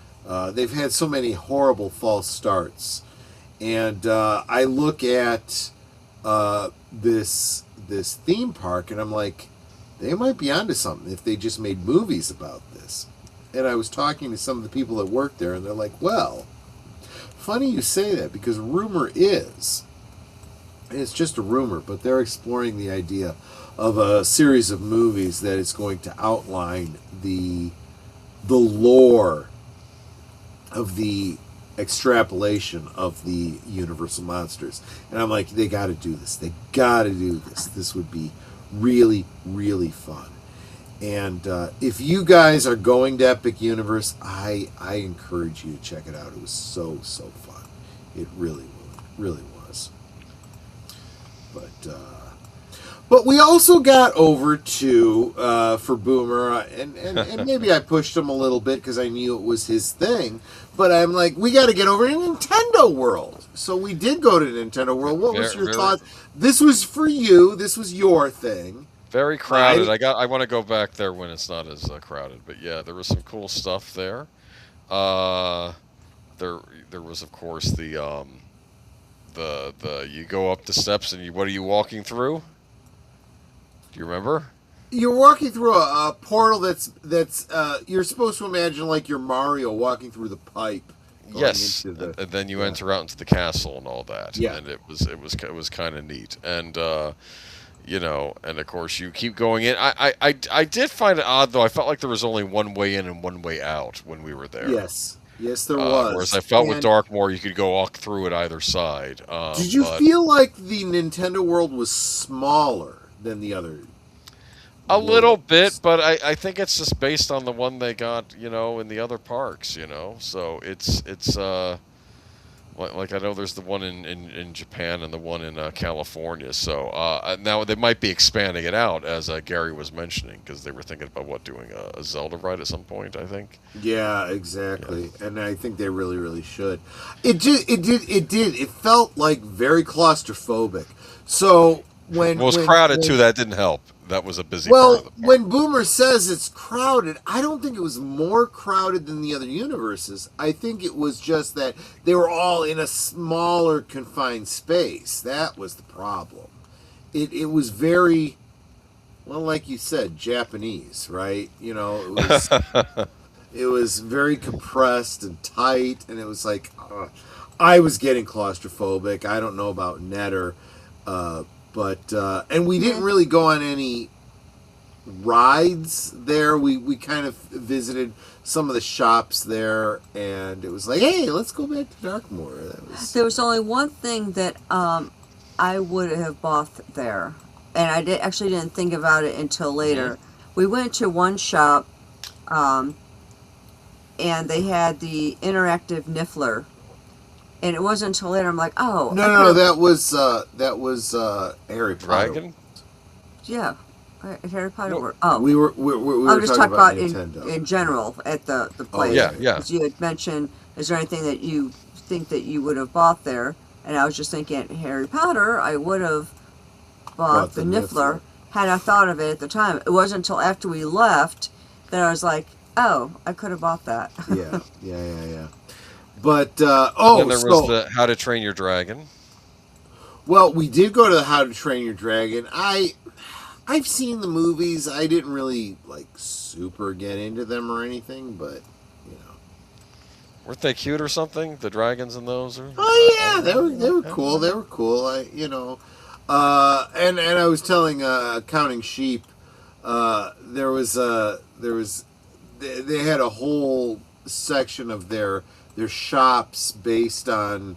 They've had so many horrible false starts, and I look at this theme park, and I'm like, they might be onto something if they just made movies about this. And I was talking to some of the people that work there, and they're like, well, funny you say that, because rumor is, and it's just a rumor, but they're exploring the idea of a series of movies that is going to outline the lore of the extrapolation of the Universal Monsters. And I'm like, they got to do this. They got to do this. This would be really, really fun. And if you guys are going to Epic Universe, I encourage you to check it out. It was so fun. It really was. But we also got over to for Boomer, and maybe I pushed him a little bit because I knew it was his thing. But I'm like, we got to get over to Nintendo World. So we did go to Nintendo World. What was your thought? This was for you. This was your thing. Very crowded. I want to go back there when it's not as crowded. But yeah, there was some cool stuff there. There was, of course, the you go up the steps and what are you walking through? Do you remember? You're walking through a portal that's you're supposed to imagine like you're Mario walking through the pipe. Yes, and then you enter out into the castle and all that. Yeah, and it was kind of neat. And you know, and of course you keep going in. I did find it odd though. I felt like there was only one way in and one way out when we were there. Yes, there was. Whereas I felt with Darkmoor you could go walk through it either side. Did you feel like the Nintendo World was smaller than the other? A little bit, but I think it's just based on the one they got, you know, in the other parks, you know. So it's like I know there's the one in Japan and the one in California. So now they might be expanding it out, as Gary was mentioning, because they were thinking about doing a Zelda ride at some point, I think. Yeah, exactly. Yeah. And I think they really should. It did. It felt like very claustrophobic. So when it was crowded too, that didn't help. That was a busy part of the park. When Boomer says it's crowded, I don't think it was more crowded than the other universes. I think it was just that they were all in a smaller, confined space. That was the problem. It was very, well, like you said, Japanese, right? You know, it was very compressed and tight, and it was like, I was getting claustrophobic. I don't know about Netter, but and we didn't really go on any rides there. We kind of visited some of the shops there, and it was like, hey, let's go back to Darkmoor. There was only one thing that I would have bought there, and I actually didn't think about it until later. Mm-hmm. We went to one shop, and they had the interactive Niffler. And it wasn't until later I'm like, oh. No, that was Harry Potter. Dragon? Yeah, Harry Potter. No, we were just talking about Nintendo in general at the place. Oh, yeah. As you had mentioned, is there anything that you think that you would have bought there? And I was just thinking, Harry Potter, I would have bought the Niffler had I thought of it at the time. It wasn't until after we left that I was like, oh, I could have bought that. Yeah. But and then there was the How to Train Your Dragon. Well, we did go to the How to Train Your Dragon. I've seen the movies. I didn't really super get into them or anything, but you know, weren't they cute or something? The dragons in those? Oh yeah, they were cool. They were cool. And I was telling Counting Sheep, they had a whole section of their shops based on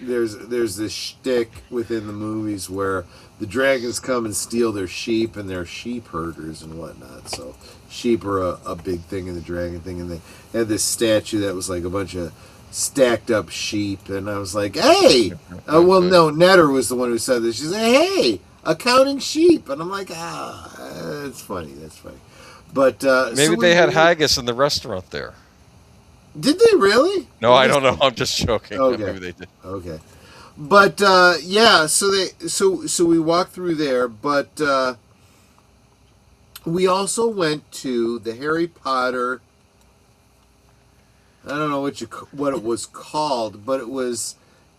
there's this shtick within the movies where the dragons come and steal their sheep, and they're sheep herders and whatnot. So sheep are a big thing in the dragon thing, and they had this statue that was like a bunch of stacked up sheep, and I was like, hey, well, no, Netter was the one who said this. She's like, hey, a counting sheep, and I'm like, that's funny. But maybe they had haggis in the restaurant there. Did they really? No, I don't know. I'm just joking. Okay. Maybe they did. Okay. But yeah, so we walked through there, but we also went to the Harry Potter. I don't know what it was called, but it was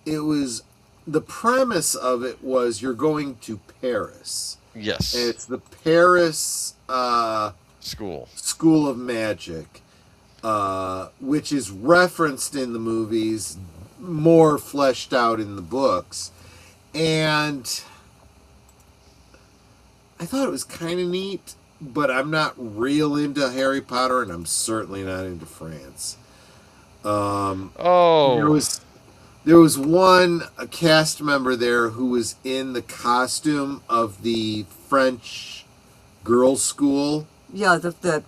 the premise of it was you're going to Paris, Yes. It's the Paris School of Magic, which is referenced in the movies, more fleshed out in the books. And I thought it was kind of neat, but I'm not real into Harry Potter, and I'm certainly not into France. There was a cast member there who was in the costume of the French girls' school. Yeah, the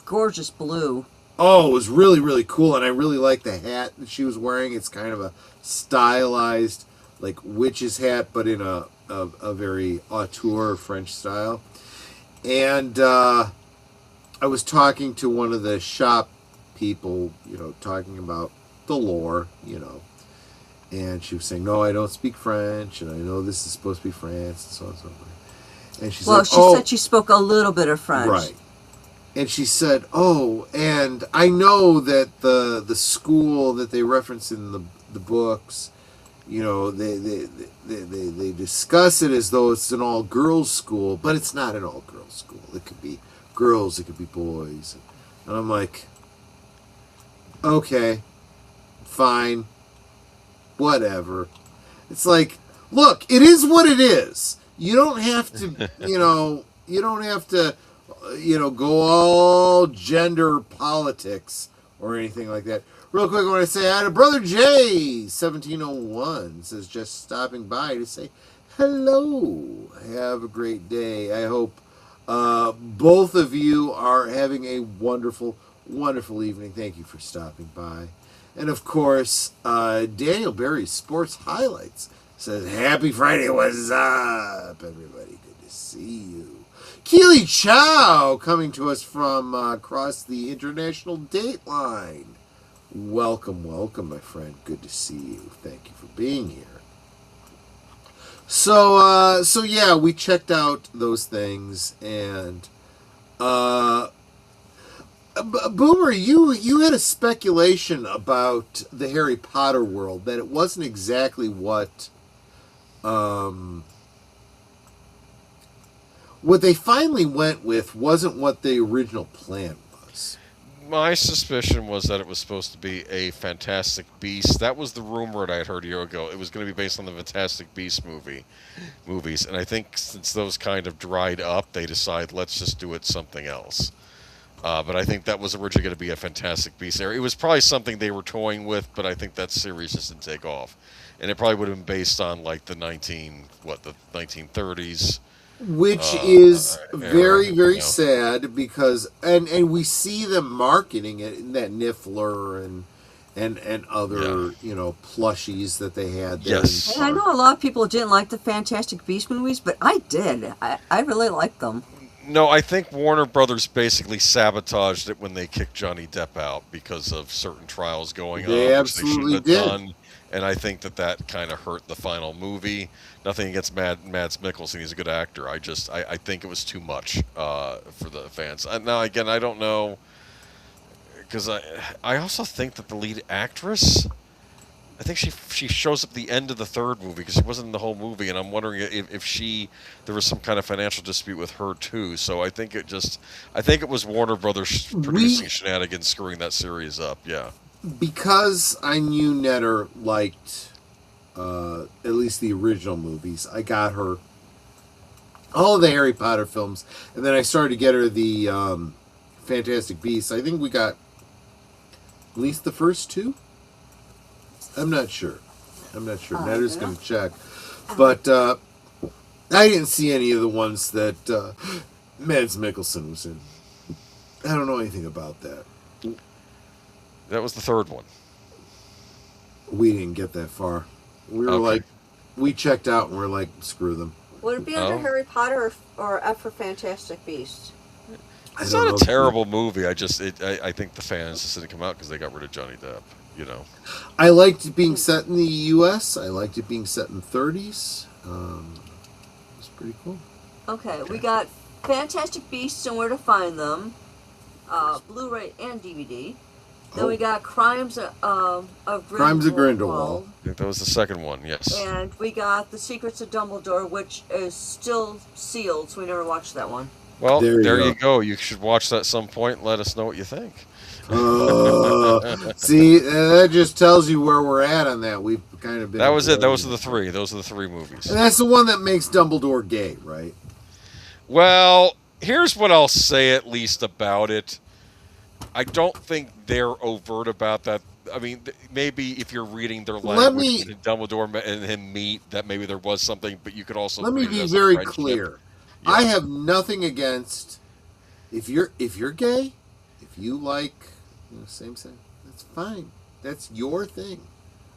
gorgeous blue. Oh, it was really, really cool, and I really liked the hat that she was wearing. It's kind of a stylized, like, witch's hat, but in a very auteur French style. And I was talking to one of the shop people, talking about the lore, and she was saying, no, I don't speak French, and I know this is supposed to be France, and so on and so forth. And she's like, she said she spoke a little bit of French. Right. And she said, and I know that the school that they reference in the books, they discuss it as though it's an all-girls school, but it's not an all-girls school. It could be girls, it could be boys. And I'm like, okay, fine, whatever. It's like, look, it is what it is. You don't have to, you don't have to, go all gender politics or anything like that. Real quick, I want to say hi to Brother Jay, 1701, says just stopping by to say hello. Have a great day. I hope both of you are having a wonderful, wonderful evening. Thank you for stopping by. And of course, Daniel Berry's Sports Highlights says, happy Friday, what's up, everybody? Good to see you. Keely Chow coming to us from across the international date line. Welcome, welcome, my friend. Good to see you. Thank you for being here. So yeah, we checked out those things, and Boomer, you had a speculation about the Harry Potter world, that it wasn't exactly what they finally went with wasn't what the original plan was. My suspicion was that it was supposed to be a Fantastic Beast. That was the rumor that I had heard a year ago. It was going to be based on the Fantastic Beast movies. And I think since those kind of dried up, they decided, let's just do it something else. But I think that was originally going to be a Fantastic Beast area. It was probably something they were toying with, but I think that series just didn't take off. And it probably would have been based on like the 1930s. Which is very, very sad, because and we see them marketing it in that Niffler and other plushies that they had there. Yes. And I know a lot of people didn't like the Fantastic Beast movies, but I did. I really liked them. No, I think Warner Brothers basically sabotaged it when they kicked Johnny Depp out because of certain trials going on. They absolutely did. And I think that kind of hurt the final movie. Nothing against Mads Mikkelsen; he's a good actor. I think it was too much for the fans. Now, again, I don't know, because I also think that the lead actress, I think she shows up at the end of the third movie, because she wasn't in the whole movie, and I'm wondering if there was some kind of financial dispute with her too. So I think it was Warner Brothers producing shenanigans, screwing that series up. Yeah. Because I knew Netter liked at least the original movies, I got her all of the Harry Potter films, and then I started to get her the Fantastic Beasts. I think we got at least the first two. I'm not sure. Netter's going to check. But I didn't see any of the ones that Mads Mikkelsen was in. I don't know anything about that. That was the third one. We didn't get that far. We were we checked out and we're like, screw them. Would it be under Harry Potter or F for Fantastic Beasts? It's not a terrible movie. I think the fans just didn't come out because they got rid of Johnny Depp. I liked it being set in the U.S. I liked it being set in the 30s. It's pretty cool. Okay, we got Fantastic Beasts and where to find them, Blu-ray and DVD. Then we got Crimes of Grindelwald. Crimes of Grindelwald. I think that was the second one, yes. And we got The Secrets of Dumbledore, which is still sealed, so we never watched that one. Well, there you go. You should watch that at some point and let us know what you think. See, that just tells you where we're at on that. We've kind of been. That was it. Those are the three. Those are the three movies. And that's the one that makes Dumbledore gay, right? Well, here's what I'll say at least about it. I don't think they're overt about that. I mean, maybe if you're reading their language and Dumbledore and him meet, that maybe there was something, but you could also. Let me be very clear. Yeah. I have nothing against if you're gay, if you like same sex, that's fine. That's your thing.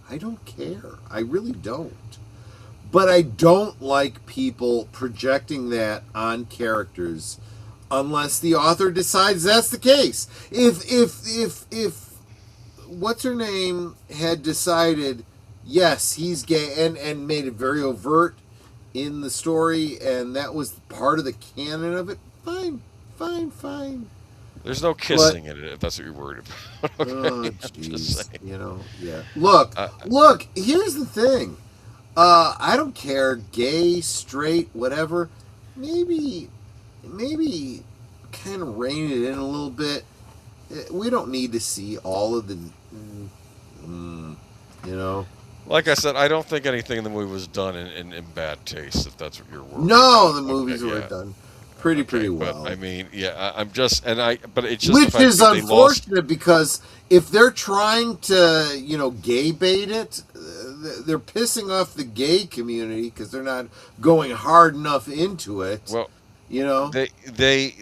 I don't care. I really don't. But I don't like people projecting that on characters unless the author decides that's the case. If what's her name had decided, yes, he's gay and made it very overt in the story, and that was part of the canon of it, fine. There's no kissing in it, if that's what you're worried about. Okay? Oh, jeez. Yeah. Look, here's the thing. I don't care, gay, straight, whatever. Maybe kind of rein it in a little bit. We don't need to see all of the, Like I said, I don't think anything in the movie was done in bad taste, if that's what you're worried No, the movies were done pretty well. But, I mean, I'm just, but it's just which is unfortunate because if they're trying to, gay bait it, they're pissing off the gay community because they're not going hard enough into it. Well, they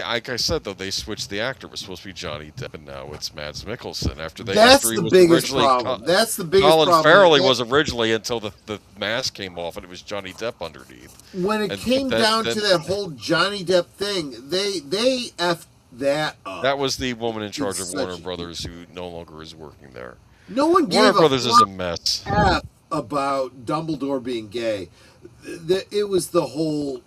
like I said though, they switched the actor. It was supposed to be Johnny Depp, and now it's Mads Mikkelsen. After the biggest problem. That's the biggest problem. Colin Farrell was originally until the mask came off, and it was Johnny Depp underneath. When it came down to that whole Johnny Depp thing, they effed that up. That was the woman in charge of Warner Brothers who no longer is working there. No one gave Warner Brothers is a mess. F about Dumbledore being gay. It was the whole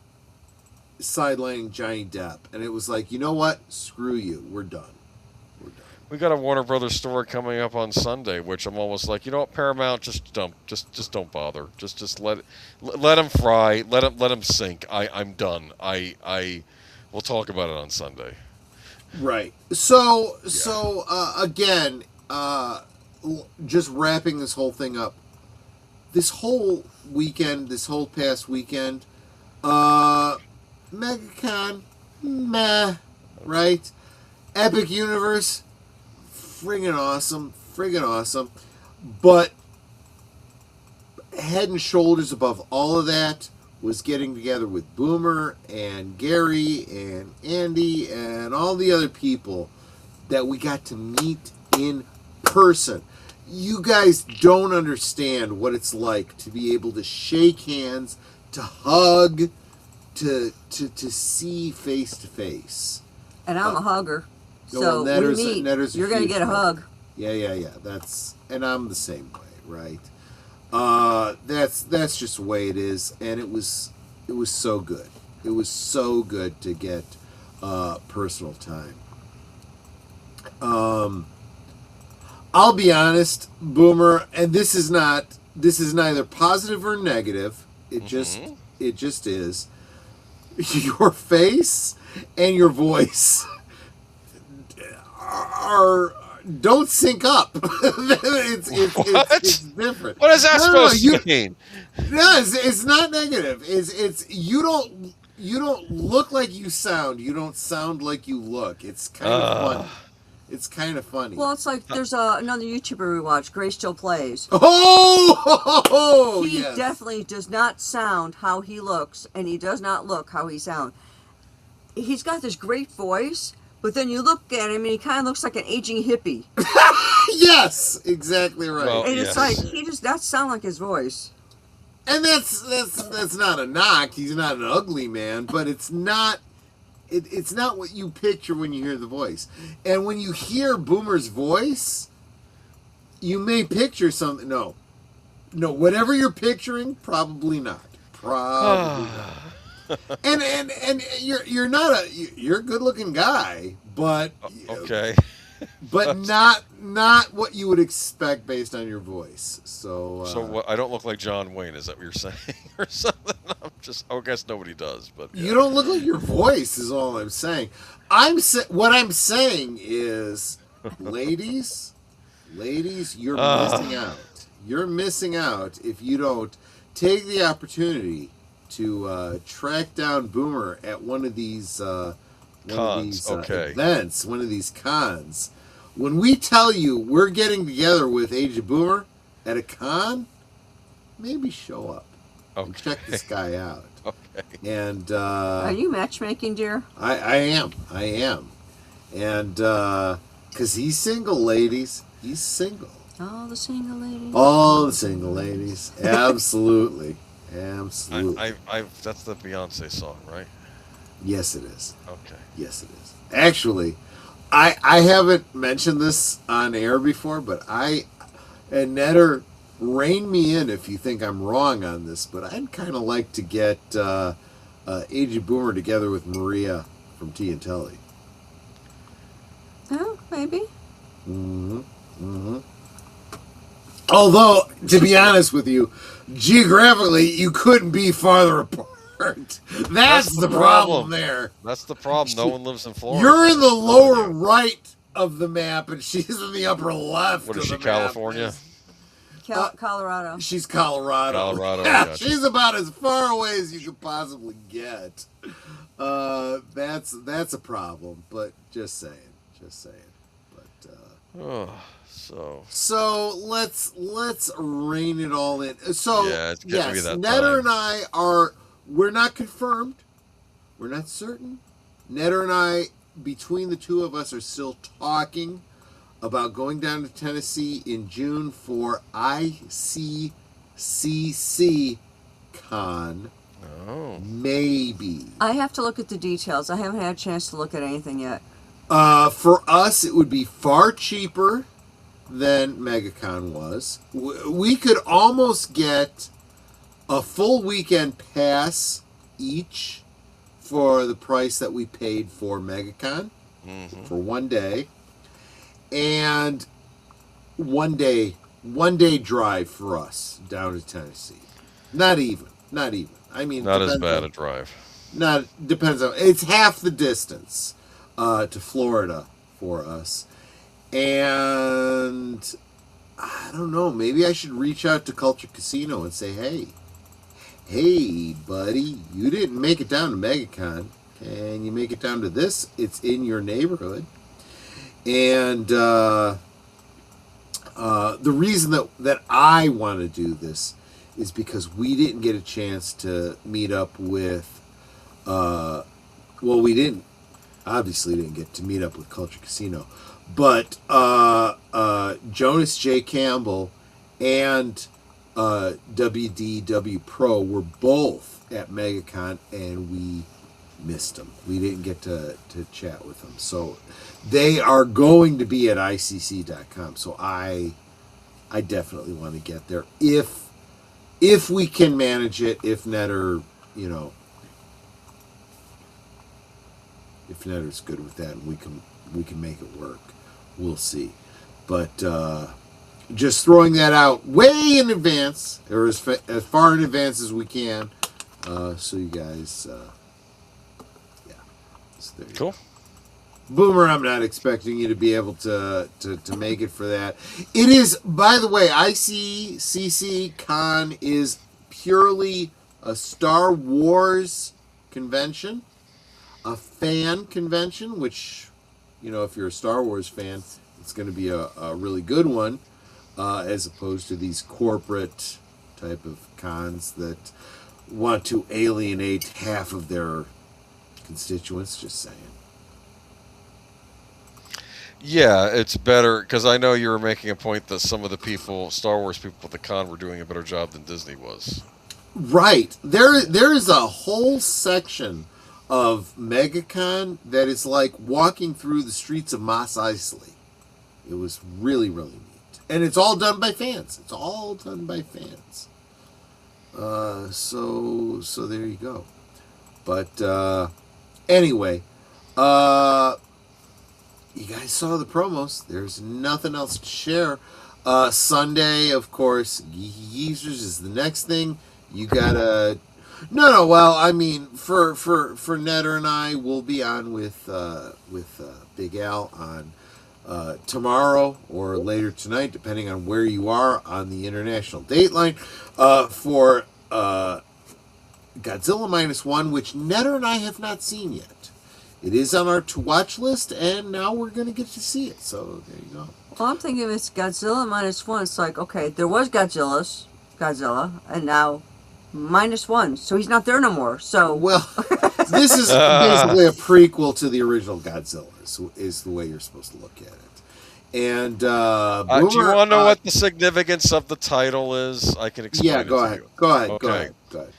sidelining Johnny Depp, and it was like, you know what? Screw you. We're done. We got a Warner Brothers story coming up on Sunday, which I'm almost like, you know what, Paramount, just don't bother. Just let them fry, let them sink. I'm done. We'll talk about it on Sunday. Right. So again, just wrapping this whole thing up. This whole past weekend, MegaCon, meh, right? Epic Universe, friggin' awesome. But head and shoulders above all of that was getting together with Boomer and Gary and Andy and all the other people that we got to meet in person. You guys don't understand what it's like to be able to shake hands, to hug, to see face to face. And I'm a hugger, so we meet. You're going to get a hug. Yeah. And I'm the same way, right? That's just the way it is, and it was so good. It was so good to get personal time. I'll be honest, Boomer, and this is neither positive or negative. It just is. Your face and your voice don't sync up. It's different. What is that supposed to mean? No, it's not negative. It's you don't look like you sound. You don't sound like you look. It's kind of funny. It's kind of funny. Well, it's like there's another YouTuber we watch, Gray Still Plays. He definitely does not sound how he looks, and he does not look how he sounds. He's got this great voice, but then you look at him, and he kind of looks like an aging hippie. Yes, exactly right. Well, and it's like he just that sound like his voice. And that's not a knock. He's not an ugly man, but it's not. It's not what you picture when you hear the voice. And when you hear Boomer's voice, you may picture something. No, whatever you're picturing, probably not. Probably not. And you're not you're a good looking guy, but okay. but not what you would expect based on your voice. So what? I don't look like John Wayne. Is that what you're saying, or something? I guess nobody does. But you don't look like your voice. Is all I'm saying. What I'm saying is, ladies, you're missing out. You're missing out if you don't take the opportunity to track down Boomer at one of these events, one of these cons. When we tell you we're getting together with Age of Boomer at a con, maybe show up and check this guy out. Okay. And are you matchmaking, dear? I am, and because he's single, ladies, he's single. All the single ladies. All the single ladies, absolutely. Absolutely. That's the Beyonce song, right? Yes, it is. Okay. Yes, it is. Actually, I haven't mentioned this on air before, but and Netter, rein me in if you think I'm wrong on this, but I'd kind of like to get Age of Boomer together with Maria from Tea and Telly. Oh, maybe. Although, to be honest with you, geographically, you couldn't be farther apart. That's the problem there. That's the problem. No one lives in Florida. You're in the lower right of the map, and she's in the upper left. What is she, California? Colorado. She's Colorado. Colorado. Yeah, she's about as far away as you could possibly get. That's a problem. But just saying. But So let's rein it all in. So yeah, it's getting to be that Netter time. and I we're not confirmed. We're not certain. Netter and I, between the two of us, are still talking about going down to Tennessee in June for ICCC Con. Oh. Maybe. I have to look at the details. I haven't had a chance to look at anything yet. For us, it would be far cheaper than MegaCon was. We could almost get a full weekend pass each for the price that we paid for MegaCon for one day, and one day drive for us down to Tennessee. Not even. I mean, not as bad a drive. Depends on. It's half the distance to Florida for us. And I don't know, maybe I should reach out to Culture Casino and say, hey, buddy, you didn't make it down to MegaCon. Can you make it down to this? It's in your neighborhood. And the reason that I want to do this is because we didn't get a chance to meet up with, we obviously didn't get to meet up with Culture Casino. But Jonas J. Campbell and WDW Pro were both at MegaCon, and we missed them. We didn't get to chat with them. So they are going to be at ICC.com. So I definitely want to get there if we can manage it. If Netter, if Netter's good with that, and we can make it work. We'll see. But just throwing that out way in advance, or as far in advance as we can, so you guys, So there you cool. Go. Boomer, I'm not expecting you to be able to make it for that. It is, by the way, ICCC Con is purely a Star Wars convention, a fan convention, which, if you're a Star Wars fan, it's going to be a really good one, as opposed to these corporate type of cons that want to alienate half of their constituents. Just saying. Yeah, it's better, because I know you were making a point that some of the people, Star Wars people at the con, were doing a better job than Disney was. Right. There is a whole section of MegaCon that is like walking through the streets of Mos Eisley. It was really, really neat. And it's all done by fans. So there you go. But anyway, you guys saw the promos. There's nothing else to share. Sunday, of course, Geezers is the next thing. You gotta. No. Well, I mean, for Netter and I, we'll be on with Big Al on tomorrow or later tonight, depending on where you are on the international dateline. For Godzilla -1, which Netter and I have not seen yet. It is on our to-watch list, and now we're going to get to see it. So there you go. Well, I'm thinking if it's Godzilla -1, it's like, okay, there was Godzilla, and now -1, so he's not there no more. So well, this is basically a prequel to the original Godzilla, is the way you're supposed to look at it. And do you want to know what the significance of the title is? I can explain. Yeah, it go to ahead. you. Go ahead. Okay. Go ahead. Go ahead.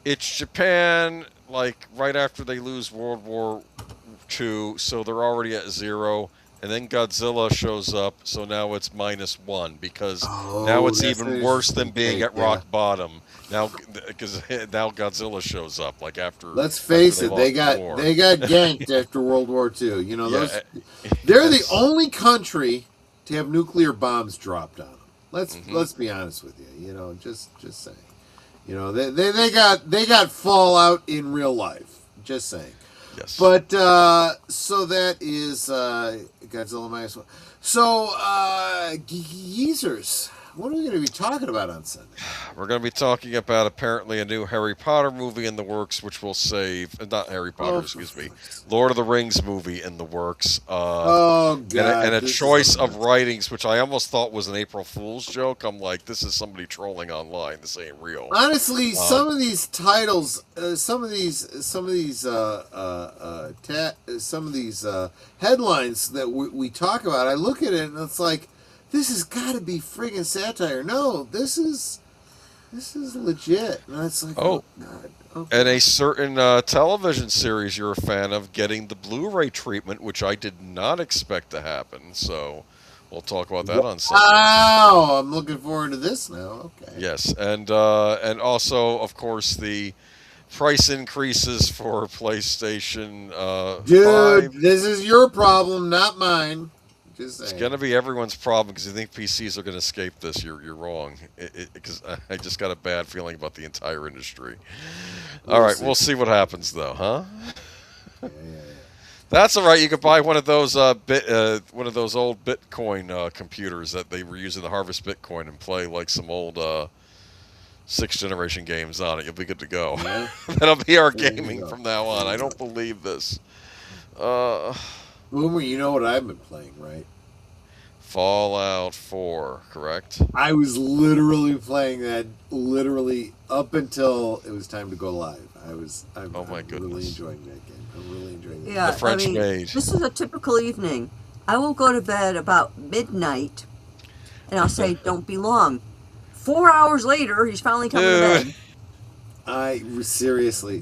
It's Japan, like right after they lose World War II, so they're already at 0. And then Godzilla shows up, so now it's -1 because now it's even worse than being at rock bottom. Now, because now Godzilla shows up, like after. Let's face it, they got ganked after World War II. You know, they're the only country to have nuclear bombs dropped on them. Let's be honest with you. You know, just saying. You know, they got fallout in real life. Just saying. Yes. But so that is Godzilla -1. So Geezers, what are we going to be talking about on Sunday? We're going to be talking about apparently a new Harry Potter movie in the works, which will save not Harry Potter, excuse me, Lord of the Rings movie in the works. God! And a choice of writings, which I almost thought was an April Fool's joke. I'm like, this is somebody trolling online. This ain't real. Honestly, some of these titles, some of these headlines that we talk about, I look at it and it's like, this has got to be friggin' satire. No, this is legit. And it's like, oh God. Okay. And a certain television series you're a fan of getting the Blu-ray treatment, which I did not expect to happen. So we'll talk about that on Sunday. Wow, I'm looking forward to this now. Okay. Yes, and also, of course, the price increases for PlayStation 5. This is your problem, not mine. It's going to be everyone's problem because you think PCs are going to escape this. You're wrong. Because I just got a bad feeling about the entire industry. All right, we'll see what happens though, huh? Yeah. That's all right. You could buy one of those old Bitcoin computers that they were using to harvest Bitcoin and play like some old 6th generation games on it. You'll be good to go. Yeah. That'll be our gaming from now on. I don't believe this. Boomer, you know what I've been playing, right? Fallout 4, correct? I was literally playing that up until it was time to go live. I'm really enjoying that game. I'm really enjoying that. Yeah, the French made. This is a typical evening. I will go to bed about midnight, and I'll say, "Don't be long." 4 hours later, he's finally coming to bed. Seriously.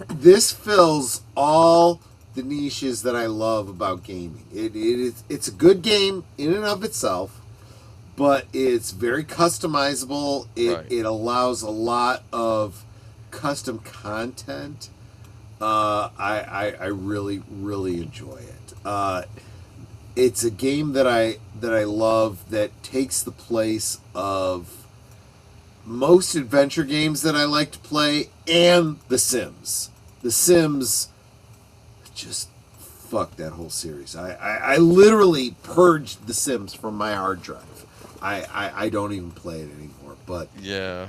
This fills all the niches that I love about gaming. It's a good game in and of itself, but it's very customizable. It allows a lot of custom content. I really enjoy it. It's a game that I love that takes the place of most adventure games that I like to play and The Sims. The Sims, just fuck that whole series. I literally purged The Sims from my hard drive. I don't even play it anymore. But yeah,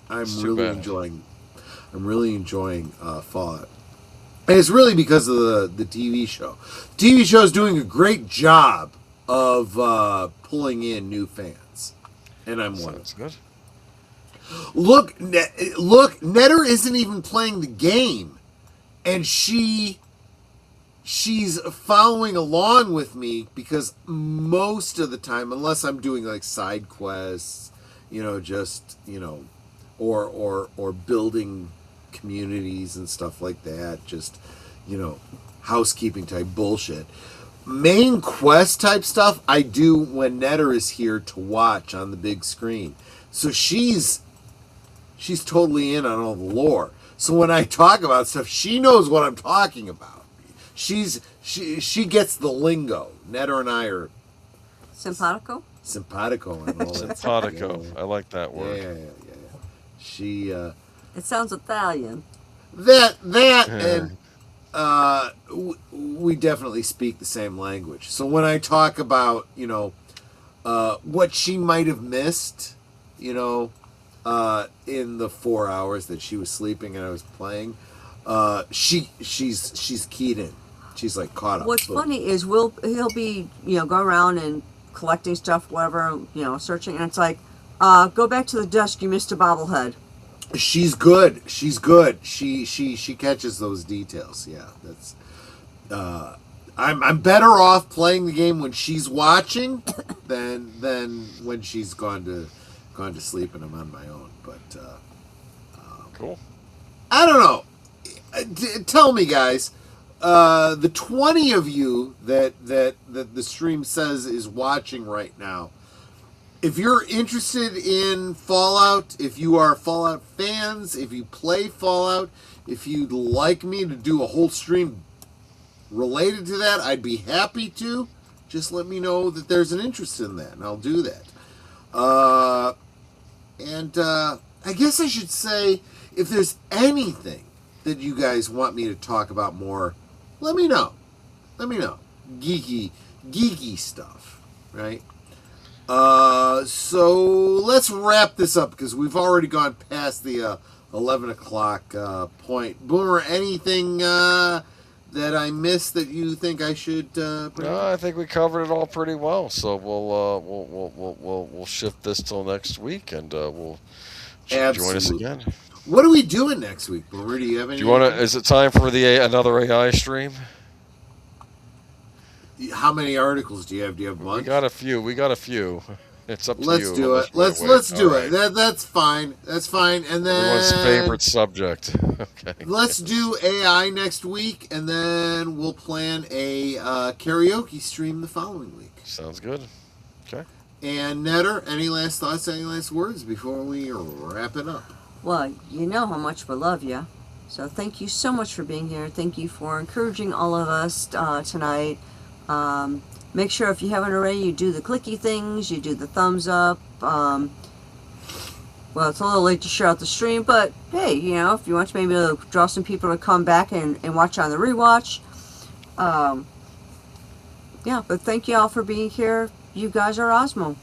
I'm really enjoying Fallout. And it's really because of the TV show. The TV show is doing a great job of pulling in new fans, and I'm one of them. That's good. Look, Netter isn't even playing the game, and she's following along with me because most of the time, unless I'm doing like side quests, or building communities and stuff like that, just housekeeping type bullshit. Main quest type stuff I do when Netter is here to watch on the big screen. So she's totally in on all the lore. So when I talk about stuff, she knows what I'm talking about. she gets the lingo. Netta and I are simpatico. Simpatico and all that. Simpatico. I like that word. Yeah. She. It sounds Italian. That and we definitely speak the same language. So when I talk about what she might have missed, in the 4 hours that she was sleeping and I was playing, she's keyed in. She's like caught up. What's funny is he'll be go around and collecting stuff, whatever, searching, and it's like, go back to the desk. You missed a bobblehead. She's good. She catches those details. Yeah, that's. I'm better off playing the game when she's watching than when she's gone to sleep and I'm on my own. But cool. I don't know. Tell me, guys. The 20 of you that the stream says is watching right now, if you're interested in Fallout, if you are Fallout fans, if you play Fallout, if you'd like me to do a whole stream related to that, I'd be happy to. Just let me know that there's an interest in that, and I'll do that. I guess I should say, if there's anything that you guys want me to talk about more, let me know. Geeky stuff, right? So let's wrap this up because we've already gone past the 11 o'clock point. Boomer, anything that I missed that you think I should bring up? No, I think we covered it all pretty well. So we'll shift this till next week, and we'll join us again. What are we doing next week, Boomer? Do you have any? Do you want to? Is it time for another AI stream? How many articles do you have? Do you have one? We got a few. It's up to you. Let's do it. Let's do it. That's fine. That's fine. And then everyone's favorite subject. Okay. Let's do AI next week, and then we'll plan a karaoke stream the following week. Sounds good. Okay. And Netter, any last thoughts? Any last words before we wrap it up? Well, you know how much we love you. So thank you so much for being here. Thank you for encouraging all of us tonight. Make sure if you haven't already, you do the clicky things, you do the thumbs up. Well, it's a little late to share out the stream, but hey, if you want to maybe draw some people to come back and watch on the rewatch. Yeah, but thank you all for being here. You guys are Osmo.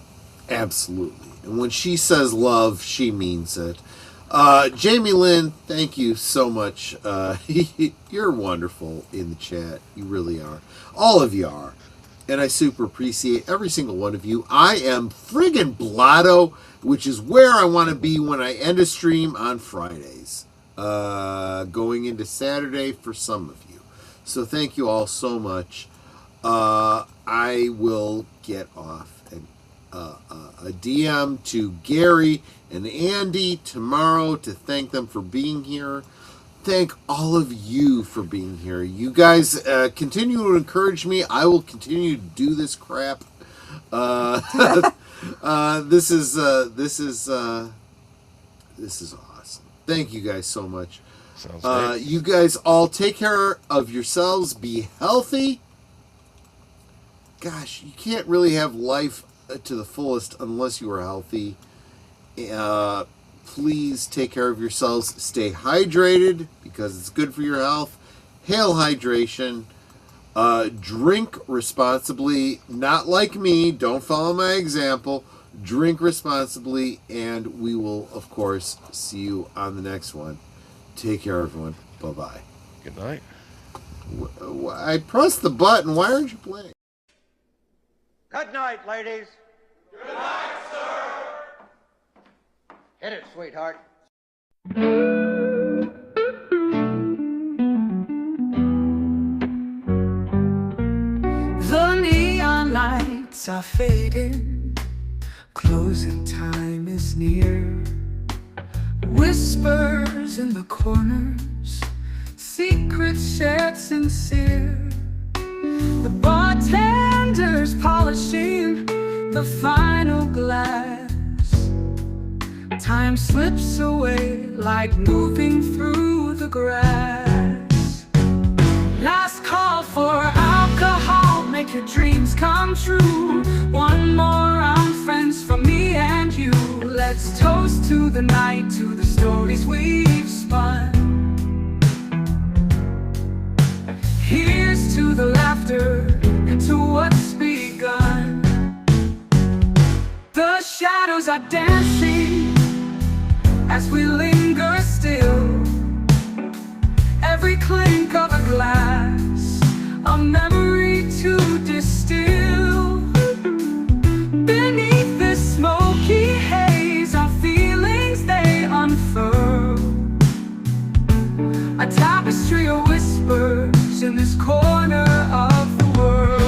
Absolutely. And when she says love, she means it. Jamie Lynn, thank you so much. You're wonderful in the chat. You really are. All of you are. And I super appreciate every single one of you. I am friggin' blotto, which is where I want to be when I end a stream on Fridays. Going into Saturday for some of you. So thank you all so much. I will get off a DM to Gary and Andy tomorrow to thank them for being here. Thank all of you for being here. You guys continue to encourage me. I will continue to do this crap. This is awesome. Thank you guys so much. Sounds great. You guys all take care of yourselves. Be healthy. Gosh, you can't really have life to the fullest unless you are healthy. Please take care of yourselves. Stay hydrated because it's good for your health. Hail hydration. Drink responsibly. Not like me. Don't follow my example. Drink responsibly. And we will, of course, see you on the next one. Take care, everyone. Bye-bye. Good night. I pressed the button. Why aren't you playing? Good night, ladies. Good night, sir. Hit it, sweetheart. The neon lights are fading. Closing time is near. Whispers in the corners. Secrets shared sincere. The bartender's polishing the final glass. Time slips away like moving through the grass. Last call come true. One more round, friends, from me and you. Let's toast to the night, to the stories we've spun. Here's to the laughter and to what's begun. The shadows are dancing as we linger still. Every clink of a glass, a memory to distill. Beneath this smoky haze, our feelings they unfurl. A tapestry of whispers in this corner of the world.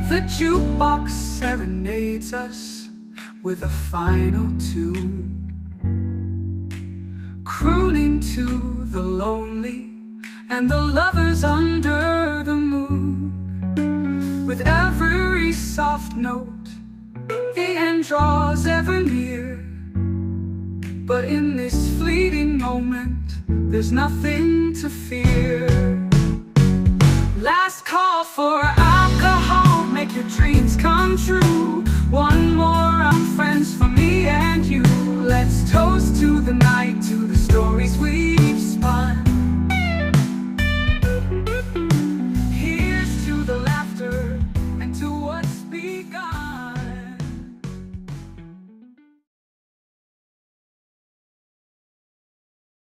The jukebox serenades us with a final tune, crooning to the lonely and the lovers under the moon. With every soft note, the end draws ever near. But in this fleeting moment, there's nothing to fear. Last call for alcohol.